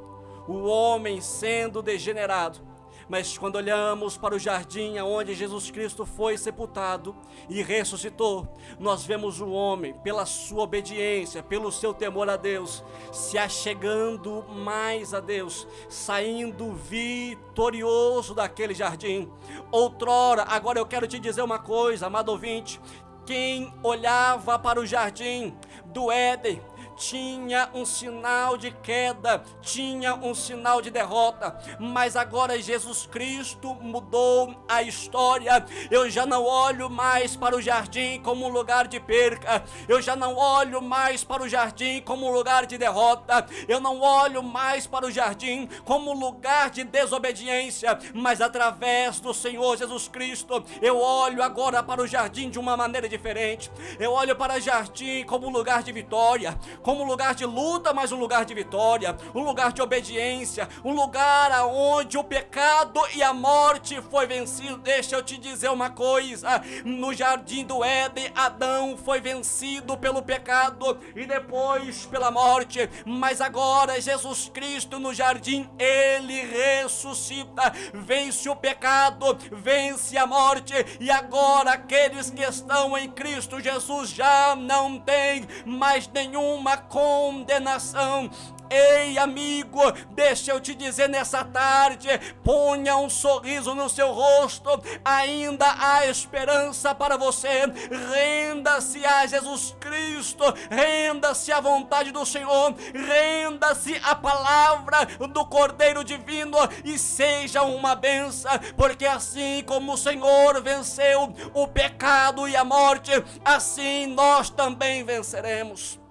um homem sendo degenerado. Mas quando olhamos para o jardim onde Jesus Cristo foi sepultado e ressuscitou, nós vemos o homem, pela sua obediência, pelo seu temor a Deus, se achegando mais a Deus, saindo vitorioso daquele jardim. Outrora, agora eu quero te dizer uma coisa, amado ouvinte: quem olhava para o jardim do Éden tinha um sinal de queda, tinha um sinal de derrota, mas agora Jesus Cristo mudou a história. Eu já não olho mais para o jardim como um lugar de perca, eu já não olho mais para o jardim como um lugar de derrota, eu não olho mais para o jardim como um lugar de desobediência, mas através do Senhor Jesus Cristo, eu olho agora para o jardim de uma maneira diferente. Eu olho para o jardim como um lugar de vitória, como um lugar de luta, mas um lugar de vitória, um lugar de obediência, um lugar onde o pecado e a morte foi vencido. Deixa eu te dizer uma coisa: no jardim do Éden, Adão foi vencido pelo pecado e depois pela morte, mas agora Jesus Cristo no jardim, ele ressuscita, vence o pecado, vence a morte, e agora aqueles que estão em Cristo Jesus já não têm mais nenhuma condenação. Ei, amigo, deixa eu te dizer nessa tarde, ponha um sorriso no seu rosto, ainda há esperança para você. Renda-se a Jesus Cristo, renda-se à vontade do Senhor, renda-se à palavra do Cordeiro Divino e seja uma bênção, porque assim como o Senhor venceu o pecado e a morte, assim nós também venceremos.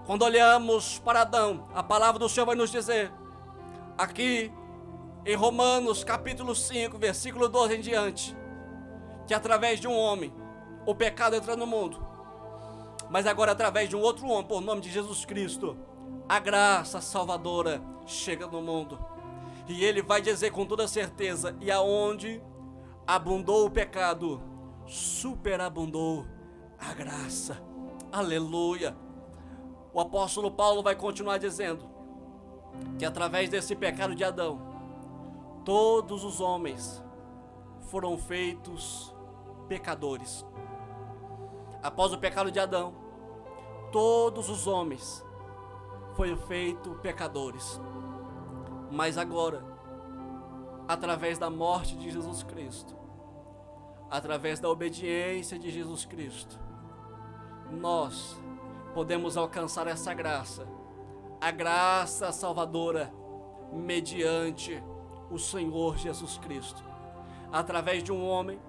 Quando olhamos para Adão, a palavra do Senhor vai nos dizer, aqui em Romanos capítulo 5, versículo 12 em diante, que através de um homem, o pecado entra no mundo, mas agora através de um outro homem, por nome de Jesus Cristo, a graça salvadora chega no mundo. E ele vai dizer com toda certeza, e aonde abundou o pecado, superabundou a graça. Aleluia. O apóstolo Paulo vai continuar dizendo que através desse pecado de Adão, todos os homens foram feitos pecadores. Após o pecado de Adão, todos os homens foram feitos pecadores. Mas agora, através da morte de Jesus Cristo, através da obediência de Jesus Cristo, nós podemos alcançar essa graça, a graça salvadora, mediante o Senhor Jesus Cristo. Através de um homem,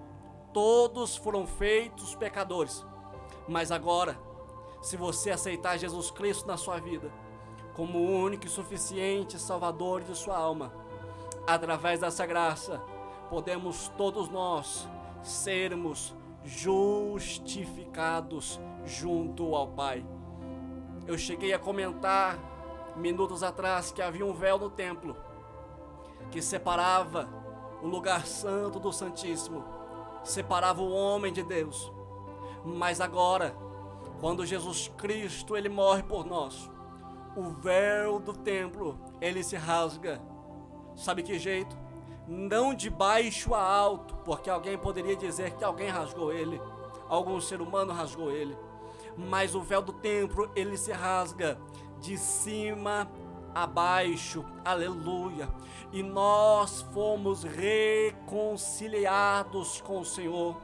todos foram feitos pecadores, mas agora, se você aceitar Jesus Cristo na sua vida, como o único e suficiente Salvador de sua alma, através dessa graça, podemos todos nós sermos justificados junto ao Pai. Eu cheguei a comentar minutos atrás que havia um véu no templo que separava o lugar santo do Santíssimo, separava o homem de Deus. Mas agora, quando Jesus Cristo ele morre por nós, o véu do templo ele se rasga. Sabe que jeito? Não de baixo a alto, porque alguém poderia dizer que alguém rasgou ele, algum ser humano rasgou ele, mas o véu do templo ele se rasga de cima a baixo. Aleluia. E nós fomos reconciliados com o Senhor.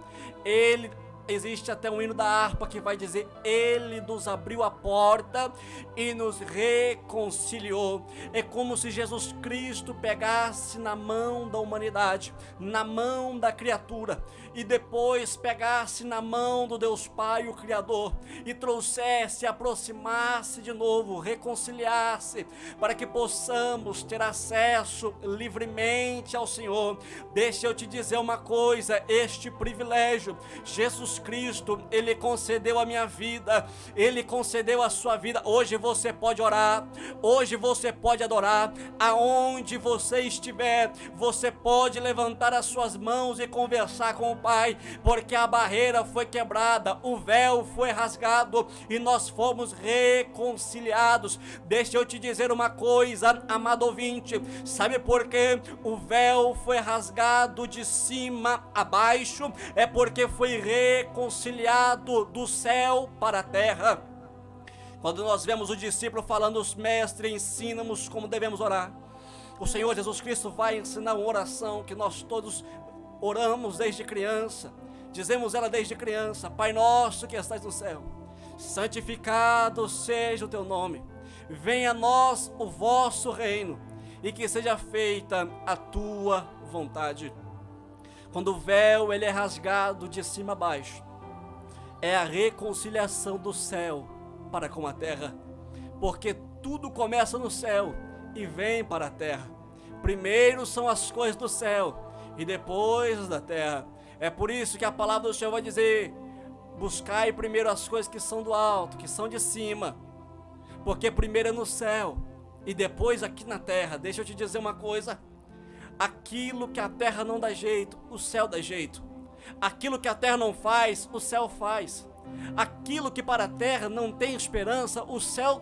Ele Existe até um hino da harpa que vai dizer: Ele nos abriu a porta e nos reconciliou. É como se Jesus Cristo pegasse na mão da humanidade, na mão da criatura, e depois pegasse na mão do Deus Pai, o Criador, e trouxesse, aproximasse de novo, reconciliasse, para que possamos ter acesso livremente ao Senhor. Deixa eu te dizer uma coisa: este privilégio, Jesus Cristo, Ele concedeu a minha vida, Ele concedeu a sua vida. Hoje você pode orar, hoje você pode adorar, aonde você estiver, você pode levantar as suas mãos e conversar com o Pai, porque a barreira foi quebrada, o véu foi rasgado e nós fomos reconciliados. Deixa eu te dizer uma coisa, amado ouvinte, sabe por que o véu foi rasgado de cima a baixo? É porque foi reconciliado do céu para a terra. Quando nós vemos o discípulo falando: Mestre, ensina-nos como devemos orar, o Senhor Jesus Cristo vai ensinar uma oração que nós todos oramos desde criança, dizemos ela desde criança: Pai nosso que estás no céu, santificado seja o teu nome, venha a nós o vosso reino, e que seja feita a tua vontade. Quando o véu ele é rasgado de cima a baixo, é a reconciliação do céu para com a terra, porque tudo começa no céu e vem para a terra. Primeiro são as coisas do céu e depois da terra. É por isso que a palavra do Senhor vai dizer: buscai primeiro as coisas que são do alto, que são de cima, porque primeiro é no céu e depois aqui na terra. Deixa eu te dizer uma coisa: aquilo que a terra não dá jeito, o céu dá jeito. Aquilo que a terra não faz, o céu faz. Aquilo que para a terra não tem esperança, o céu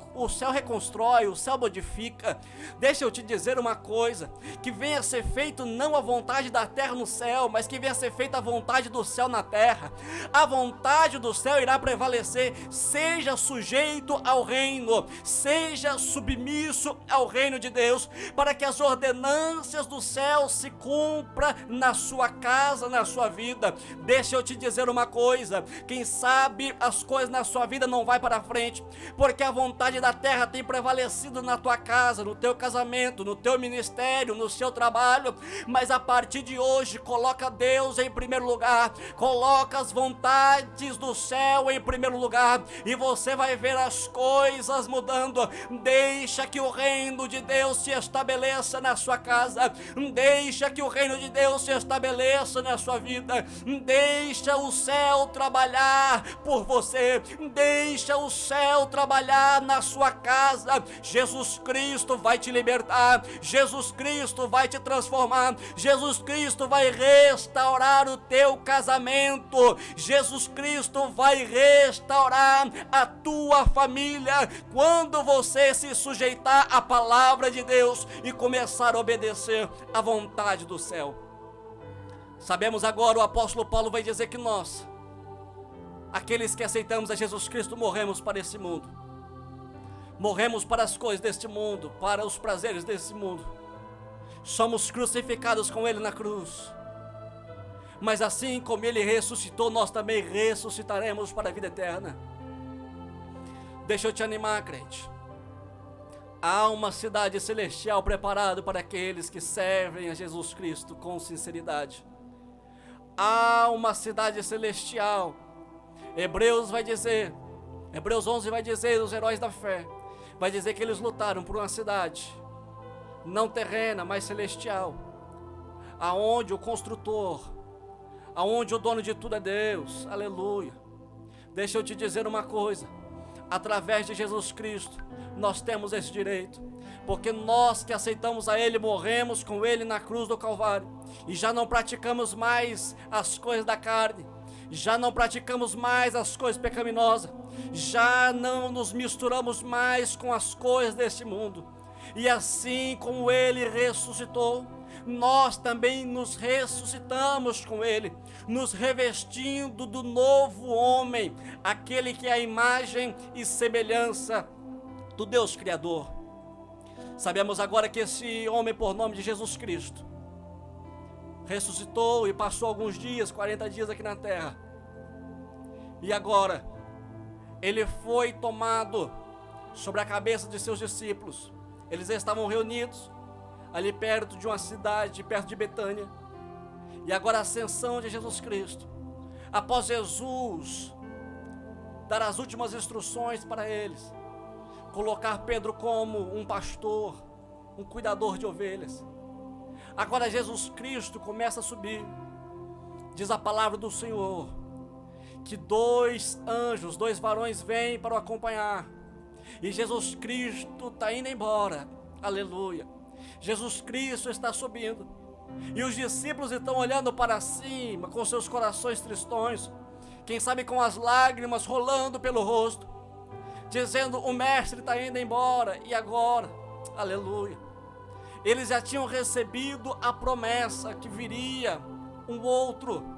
reconstrói, o céu modifica. Deixa eu te dizer uma coisa: que venha a ser feito não a vontade da terra no céu, mas que venha a ser feita a vontade do céu na terra. A vontade do céu irá prevalecer. Seja sujeito ao reino, seja submisso ao reino de Deus, para que as ordenâncias do céu se cumpram na sua casa, na sua vida. Deixa eu te dizer uma coisa: quem sabe as coisas na sua vida não vai para frente, porque a vontade da terra tem prevalecido na tua casa, no teu casamento, no teu ministério, no seu trabalho. Mas a partir de hoje, coloca Deus em primeiro lugar, coloca as vontades do céu em primeiro lugar, e você vai ver as coisas mudando. Deixa que o reino de Deus se estabeleça na sua casa, deixa que o reino de Deus se estabeleça na sua vida, deixa o céu trabalhar por você, deixa o céu trabalhar na sua casa. Jesus Cristo vai te libertar, Jesus Cristo vai te transformar, Jesus Cristo vai restaurar o teu casamento, Jesus Cristo vai restaurar a tua família, quando você se sujeitar à palavra de Deus e começar a obedecer à vontade do céu. Sabemos agora, o apóstolo Paulo vai dizer que nós, aqueles que aceitamos a Jesus Cristo, morremos para esse mundo, morremos para as coisas deste mundo, para os prazeres desse mundo, somos crucificados com Ele na cruz, mas assim como Ele ressuscitou, nós também ressuscitaremos para a vida eterna. Deixa eu te animar, crente, há uma cidade celestial preparada para aqueles que servem a Jesus Cristo com sinceridade. Há uma cidade celestial. Hebreus 11 vai dizer, os heróis da fé, vai dizer que eles lutaram por uma cidade, não terrena, mas celestial, aonde o construtor, aonde o dono de tudo é Deus, aleluia. Deixa eu te dizer uma coisa: através de Jesus Cristo, nós temos esse direito, porque nós que aceitamos a Ele, morremos com Ele na cruz do Calvário, e já não praticamos mais as coisas da carne, já não praticamos mais as coisas pecaminosas, já não nos misturamos mais com as coisas deste mundo, e assim como Ele ressuscitou, nós também nos ressuscitamos com Ele, nos revestindo do novo homem, aquele que é a imagem e semelhança do Deus Criador. Sabemos agora que esse homem, por nome de Jesus Cristo, ressuscitou e passou alguns dias, 40 dias aqui na terra, E agora, ele foi tomado sobre a cabeça de seus discípulos. Eles estavam reunidos ali perto de uma cidade, perto de Betânia. E agora a ascensão de Jesus Cristo. Após Jesus dar as últimas instruções para eles, colocar Pedro como um pastor, um cuidador de ovelhas. Agora Jesus Cristo começa a subir. Diz a palavra do Senhor que 2 anjos, 2 varões vêm para o acompanhar. E Jesus Cristo está indo embora. Aleluia. Jesus Cristo está subindo. E os discípulos estão olhando para cima com seus corações tristões, quem sabe com as lágrimas rolando pelo rosto, dizendo: o mestre está indo embora. E agora? Aleluia. Eles já tinham recebido a promessa que viria um outro.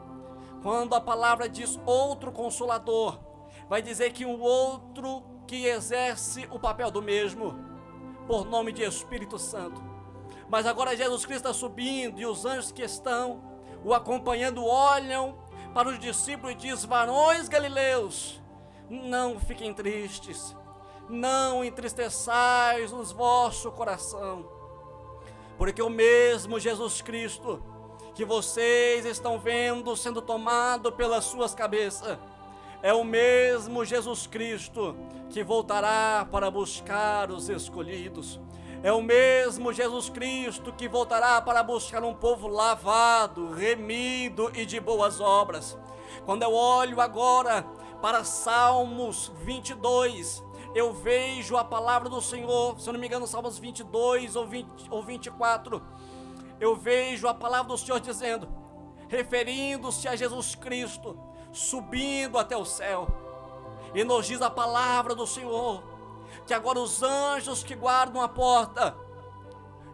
Quando a palavra diz outro consolador, vai dizer que um outro que exerce o papel do mesmo, por nome de Espírito Santo. Mas agora Jesus Cristo está subindo, e os anjos que estão o acompanhando olham para os discípulos e diz: varões galileus, não fiquem tristes, não entristeçais os vosso coração, porque o mesmo Jesus Cristo que vocês estão vendo sendo tomado pelas suas cabeças, é o mesmo Jesus Cristo que voltará para buscar os escolhidos. É o mesmo Jesus Cristo que voltará para buscar um povo lavado, remido e de boas obras. Quando eu olho agora para Salmos 22, eu vejo a palavra do Senhor, se eu não me engano, Salmos 22 ou 24, eu vejo a palavra do Senhor dizendo, referindo-se a Jesus Cristo, subindo até o céu. E nos diz a palavra do Senhor, que agora os anjos que guardam a porta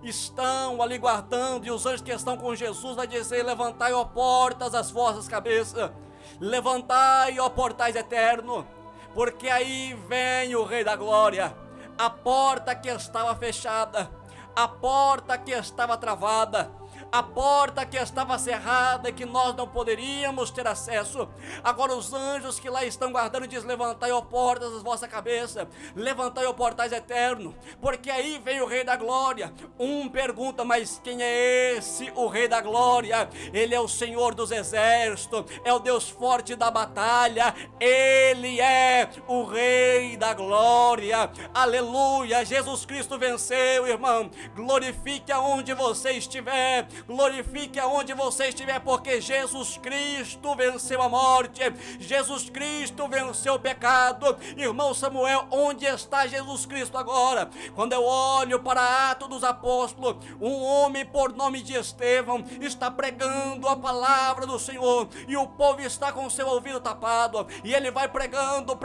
estão ali guardando, e os anjos que estão com Jesus vai dizer: levantai, ó portas, as vossas cabeças, levantai, ó portais eternos, porque aí vem o Rei da Glória. A porta que estava fechada, a porta que estava travada, a porta que estava cerrada e que nós não poderíamos ter acesso, agora os anjos que lá estão guardando diz: levantai, ó portas, as vossa cabeça, levantai, ó portais eternos, porque aí vem o Rei da Glória. Um pergunta: mas quem é esse o Rei da Glória? Ele é o Senhor dos exércitos, é o Deus forte da batalha, ele é o Rei da Glória. Aleluia, Jesus Cristo venceu, irmão. Glorifique aonde você estiver, glorifique aonde você estiver, porque Jesus Cristo venceu a morte, Jesus Cristo venceu o pecado. Irmão Samuel, onde está Jesus Cristo agora? Quando eu olho para Atos dos Apóstolos, um homem por nome de Estevão está pregando a palavra do Senhor, e o povo está com seu ouvido tapado, e ele vai pregando,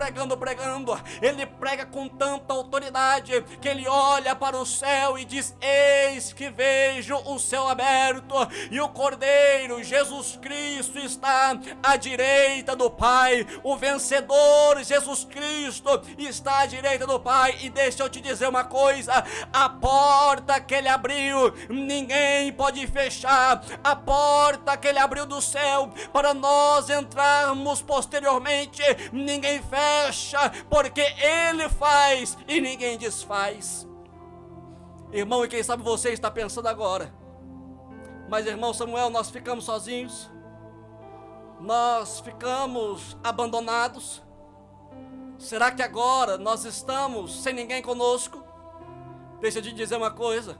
ele prega com tanta autoridade, que ele olha para o céu e diz: eis que vejo o céu aberto, e o Cordeiro Jesus Cristo está à direita do Pai. O vencedor Jesus Cristo está à direita do Pai. E deixa eu te dizer uma coisa: a porta que ele abriu, ninguém pode fechar. A porta que ele abriu do céu para nós entrarmos posteriormente, ninguém fecha, porque ele faz e ninguém desfaz. Irmão, e quem sabe você está pensando agora: mas irmão Samuel, nós ficamos sozinhos, nós ficamos abandonados, será que agora nós estamos sem ninguém conosco? Deixa eu te dizer uma coisa: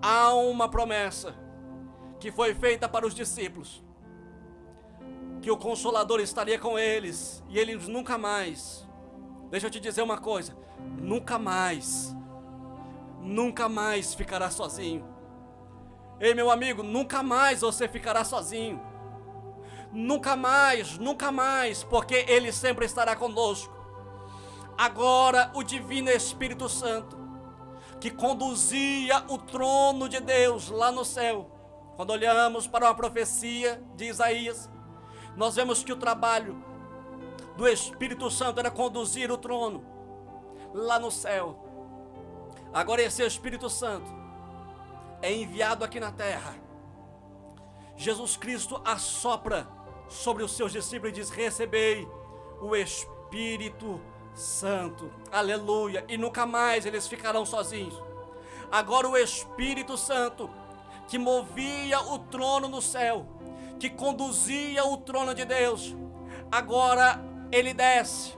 há uma promessa que foi feita para os discípulos, que o Consolador estaria com eles, e eles nunca mais, deixa eu te dizer uma coisa, nunca mais ficará sozinho. Ei, meu amigo, nunca mais você ficará sozinho. Nunca mais, porque ele sempre estará conosco. Agora o Divino Espírito Santo, que conduzia o trono de Deus lá no céu, quando olhamos para uma profecia de Isaías, nós vemos que o trabalho do Espírito Santo era conduzir o trono lá no céu. Agora esse Espírito Santo é enviado aqui na terra. Jesus Cristo assopra sobre os seus discípulos e diz: recebei o Espírito Santo. Aleluia. E nunca mais eles ficarão sozinhos. Agora o Espírito Santo, que movia o trono no céu, que conduzia o trono de Deus, agora ele desce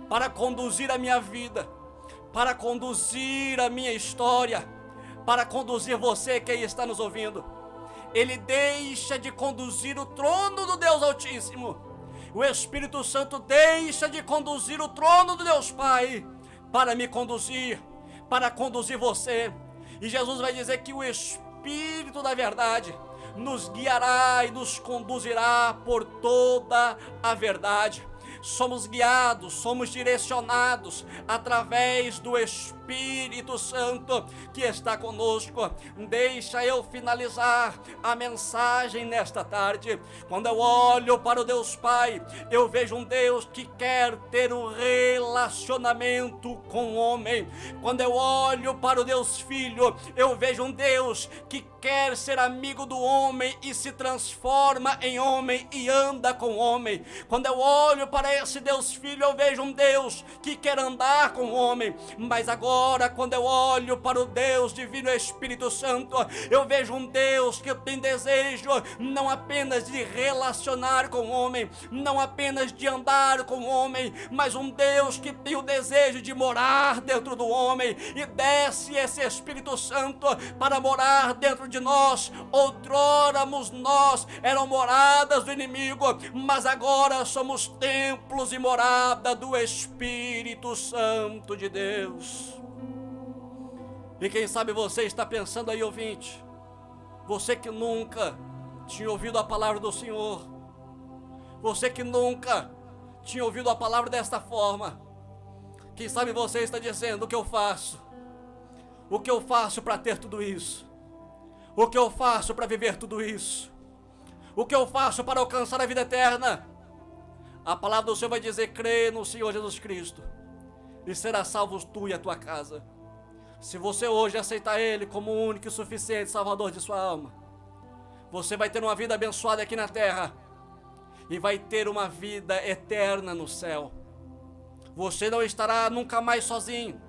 para conduzir a minha vida, para conduzir a minha história, para conduzir você que aí está nos ouvindo. Ele deixa de conduzir o trono do Deus Altíssimo. O Espírito Santo deixa de conduzir o trono do Deus Pai para me conduzir, para conduzir você. E Jesus vai dizer que o Espírito da verdade nos guiará e nos conduzirá por toda a verdade. Somos guiados, somos direcionados através do Espírito Santo que está conosco. Deixa eu finalizar a mensagem nesta tarde. Quando eu olho para o Deus Pai, eu vejo um Deus que quer ter um relacionamento com o homem. Quando eu olho para o Deus Filho, eu vejo um Deus que quer ser amigo do homem e se transforma em homem e anda com o homem. Quando eu olho para esse Deus Filho, eu vejo um Deus que quer andar com o homem. Mas agora, quando eu olho para o Deus Divino Espírito Santo, eu vejo um Deus que tem desejo não apenas de relacionar com o homem, não apenas de andar com o homem, mas um Deus que tem o desejo de morar dentro do homem. E desce esse Espírito Santo para morar dentro de nós. Outroramos nós eram moradas do inimigo, mas agora somos templos e morada do Espírito Santo de Deus. E quem sabe você está pensando aí, ouvinte, você que nunca tinha ouvido a palavra do Senhor, você que nunca tinha ouvido a palavra desta forma, quem sabe você está dizendo: o que eu faço? O que eu faço para ter tudo isso? O que eu faço para viver tudo isso? O que eu faço para alcançar a vida eterna? A palavra do Senhor vai dizer: crê no Senhor Jesus Cristo e será salvo tu e a tua casa. Se você hoje aceitar Ele como o único e suficiente Salvador de sua alma, você vai ter uma vida abençoada aqui na terra e vai ter uma vida eterna no céu. Você não estará nunca mais sozinho.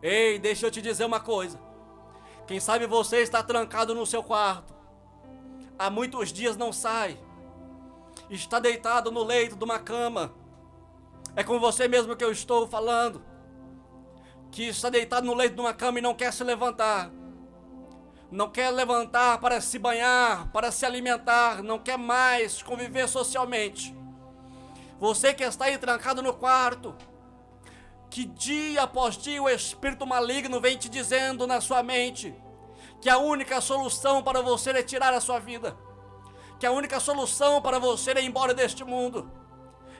Ei, deixa eu te dizer uma coisa. Quem sabe você está trancado no seu quarto, há muitos dias não sai, está deitado no leito de uma cama. É com você mesmo que eu estou falando, que está deitado no leito de uma cama e não quer se levantar. Não quer levantar para se banhar, para se alimentar, não quer mais conviver socialmente. Você que está aí trancado no quarto, que dia após dia o espírito maligno vem te dizendo na sua mente que a única solução para você é tirar a sua vida, que a única solução para você é ir embora deste mundo,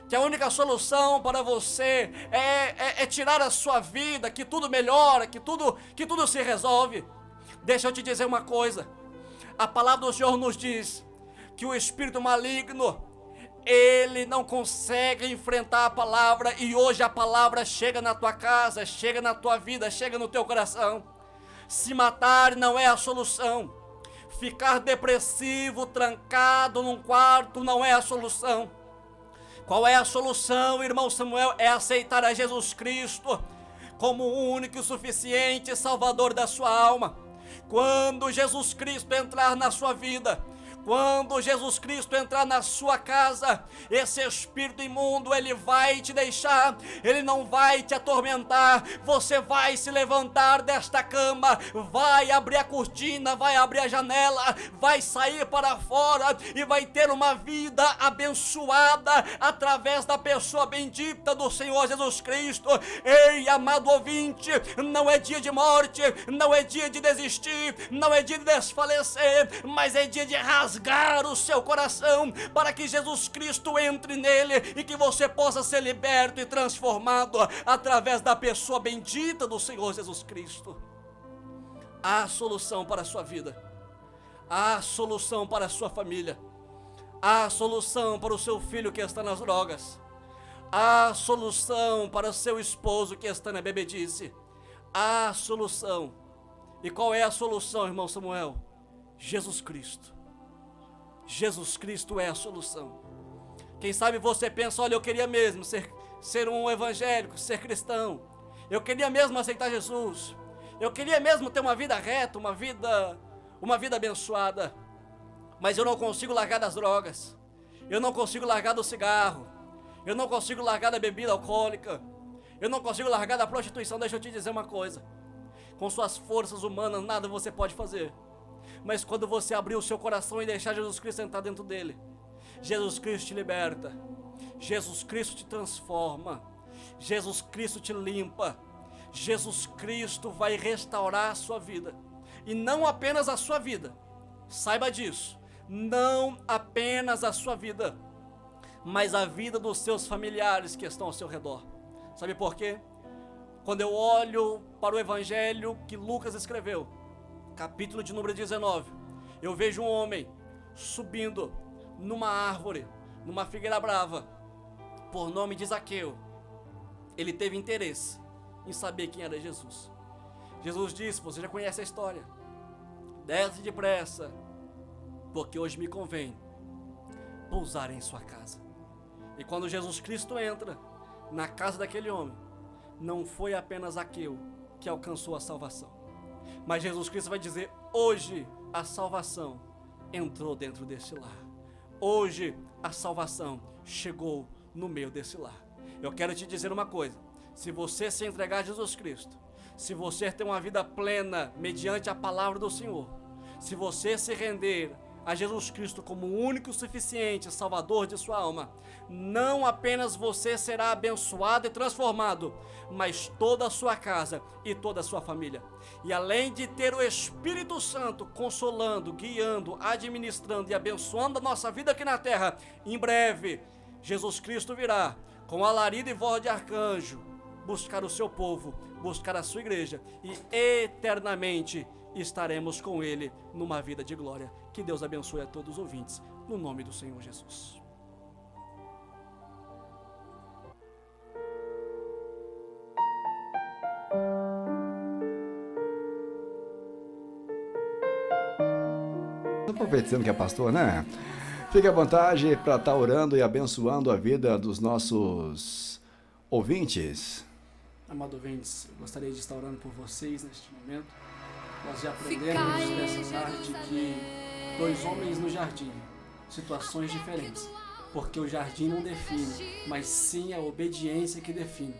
que a única solução para você é tirar a sua vida, que tudo melhora, que tudo se resolve. Deixa eu te dizer uma coisa. A palavra do Senhor nos diz que o espírito maligno, ele não consegue enfrentar a palavra, e hoje a palavra chega na tua casa, chega na tua vida, chega no teu coração. Se matar não é a solução. Ficar depressivo, trancado num quarto não é a solução. Qual é a solução, irmão Samuel? É aceitar a Jesus Cristo como o único e suficiente Salvador da sua alma. Quando Jesus Cristo entrar na sua vida, quando Jesus Cristo entrar na sua casa, esse espírito imundo, ele vai te deixar, ele não vai te atormentar. Você vai se levantar desta cama, vai abrir a cortina, vai abrir a janela, vai sair para fora e vai ter uma vida abençoada através da pessoa bendita do Senhor Jesus Cristo. Ei, amado ouvinte, não é dia de morte, não é dia de desistir, não é dia de desfalecer, mas é dia de rasgar o seu coração para que Jesus Cristo entre nele e que você possa ser liberto e transformado através da pessoa bendita do Senhor Jesus Cristo. Há solução para a sua vida, há solução para a sua família, há solução para o seu filho que está nas drogas, há solução para o seu esposo que está na bebedice, há solução. E qual é a solução, irmão Samuel? Jesus Cristo. Jesus Cristo é a solução. Quem sabe você pensa, olha, eu queria mesmo ser um evangélico, ser cristão. Eu queria mesmo aceitar Jesus. Eu queria mesmo ter uma vida reta, uma vida abençoada. Mas eu não consigo largar das drogas. Eu não consigo largar do cigarro. Eu não consigo largar da bebida alcoólica. Eu não consigo largar da prostituição. Deixa eu te dizer uma coisa. Com suas forças humanas, nada você pode fazer. Mas quando você abrir o seu coração e deixar Jesus Cristo entrar dentro dele, Jesus Cristo te liberta. Jesus Cristo te transforma. Jesus Cristo te limpa. Jesus Cristo vai restaurar a sua vida. E não apenas a sua vida. Saiba disso. Não apenas a sua vida, mas a vida dos seus familiares que estão ao seu redor. Sabe por quê? Quando eu olho para o evangelho que Lucas escreveu, capítulo de número 19, eu vejo um homem subindo numa árvore, numa figueira brava, por nome de Zaqueu. Ele teve interesse em saber quem era Jesus. Jesus disse, você já conhece a história, desce depressa, porque hoje me convém pousar em sua casa. E quando Jesus Cristo entra na casa daquele homem, não foi apenas Zaqueu que alcançou a salvação, mas Jesus Cristo vai dizer, hoje a salvação entrou dentro desse lar. Hoje a salvação chegou no meio desse lar. Eu quero te dizer uma coisa, se você se entregar a Jesus Cristo, se você ter uma vida plena mediante a palavra do Senhor, se você se render a Jesus Cristo como o único suficiente Salvador de sua alma, não apenas você será abençoado e transformado, mas toda a sua casa e toda a sua família. E além de ter o Espírito Santo consolando, guiando, administrando e abençoando a nossa vida aqui na terra, em breve Jesus Cristo virá com alarido e voz de arcanjo buscar o seu povo, buscar a sua igreja, e eternamente estaremos com Ele numa vida de glória. Que Deus abençoe a todos os ouvintes, no nome do Senhor Jesus. Estou profetizando que é pastor, né? Fique à vontade para estar orando e abençoando a vida dos nossos ouvintes. Amado ouvintes, eu gostaria de estar orando por vocês neste momento. Nós já aprendemos nessa tarde que 2 homens no jardim, situações diferentes, porque o jardim não define, mas sim a obediência que define.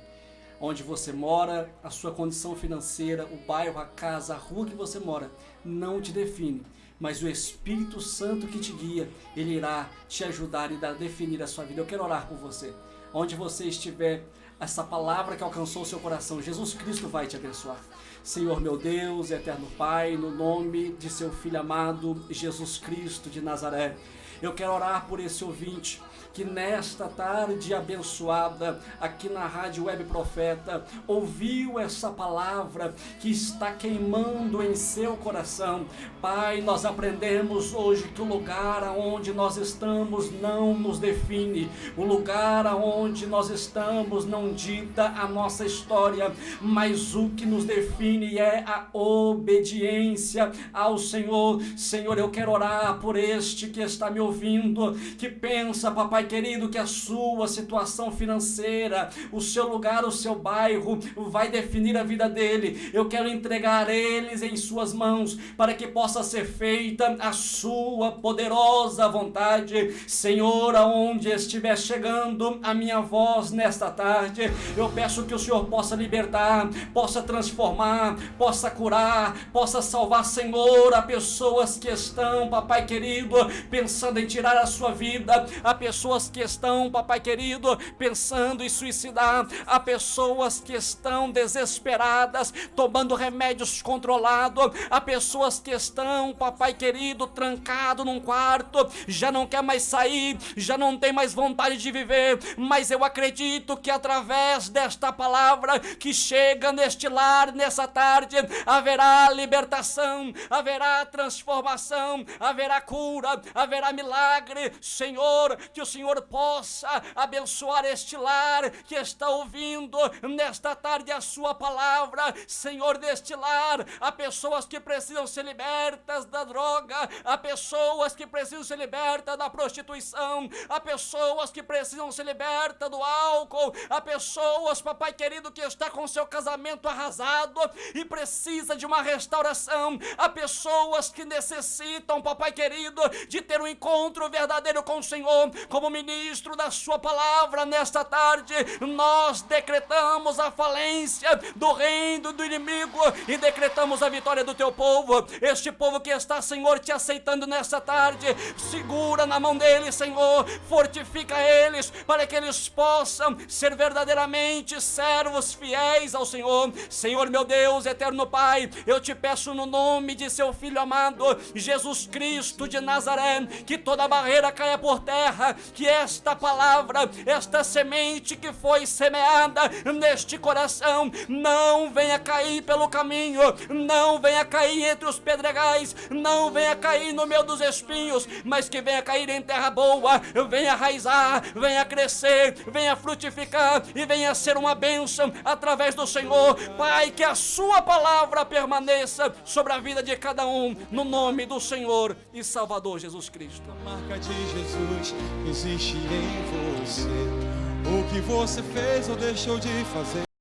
Onde você mora, a sua condição financeira, o bairro, a casa, a rua que você mora, não te define, mas o Espírito Santo que te guia, ele irá te ajudar e definir a sua vida. Eu quero orar por você. Onde você estiver, essa palavra que alcançou o seu coração, Jesus Cristo vai te abençoar. Senhor meu Deus, eterno Pai, no nome de seu Filho amado, Jesus Cristo de Nazaré, eu quero orar por esse ouvinte que nesta tarde abençoada, aqui na Rádio Web Profeta, ouviu essa palavra que está queimando em seu coração. Pai, nós aprendemos hoje que o lugar aonde nós estamos não nos define, o lugar aonde nós estamos não dita a nossa história, mas o que nos define é a obediência ao Senhor. Senhor, eu quero orar por este que está me ouvindo, que pensa, papai querido, que a sua situação financeira, o seu lugar, o seu bairro vai definir a vida dele. Eu quero entregar eles em suas mãos para que possa ser feita a sua poderosa vontade. Senhor, aonde estiver chegando a minha voz nesta tarde, eu peço que o Senhor possa libertar, possa transformar, possa curar, possa salvar, Senhor, a pessoas que estão, papai querido, pensando em tirar a sua vida, a pessoas que estão, papai querido, pensando em suicidar, a pessoas que estão desesperadas, tomando remédios controlados, a pessoas que estão, papai querido, trancado num quarto, já não quer mais sair, já não tem mais vontade de viver, mas eu acredito que através desta palavra que chega neste lar, nessa tarde, haverá libertação, haverá transformação, haverá cura, haverá milagre, milagre, Senhor, que o Senhor possa abençoar este lar que está ouvindo nesta tarde a sua palavra. Senhor, deste lar, há pessoas que precisam ser libertas da droga, há pessoas que precisam ser libertas da prostituição, há pessoas que precisam ser libertas do álcool, há pessoas, papai querido, que está com seu casamento arrasado e precisa de uma restauração, há pessoas que necessitam, papai querido, de ter um encontro verdadeiro com o Senhor. Como ministro da sua palavra nesta tarde, nós decretamos a falência do reino do inimigo e decretamos a vitória do teu povo, este povo que está, Senhor, te aceitando nesta tarde. Segura na mão deles, Senhor, fortifica eles para que eles possam ser verdadeiramente servos fiéis ao Senhor. Senhor, meu Deus, eterno Pai, eu te peço no nome de seu Filho amado, Jesus Cristo de Nazaré, que toda barreira caia por terra, que esta palavra, esta semente que foi semeada neste coração, não venha cair pelo caminho, não venha cair entre os pedregais, não venha cair no meio dos espinhos, mas que venha cair em terra boa, venha arraizar, venha crescer, venha frutificar e venha ser uma bênção através do Senhor. Pai, que a sua palavra permaneça sobre a vida de cada um, no nome do Senhor e Salvador Jesus Cristo. A marca de Jesus existe em você. O que você fez ou deixou de fazer.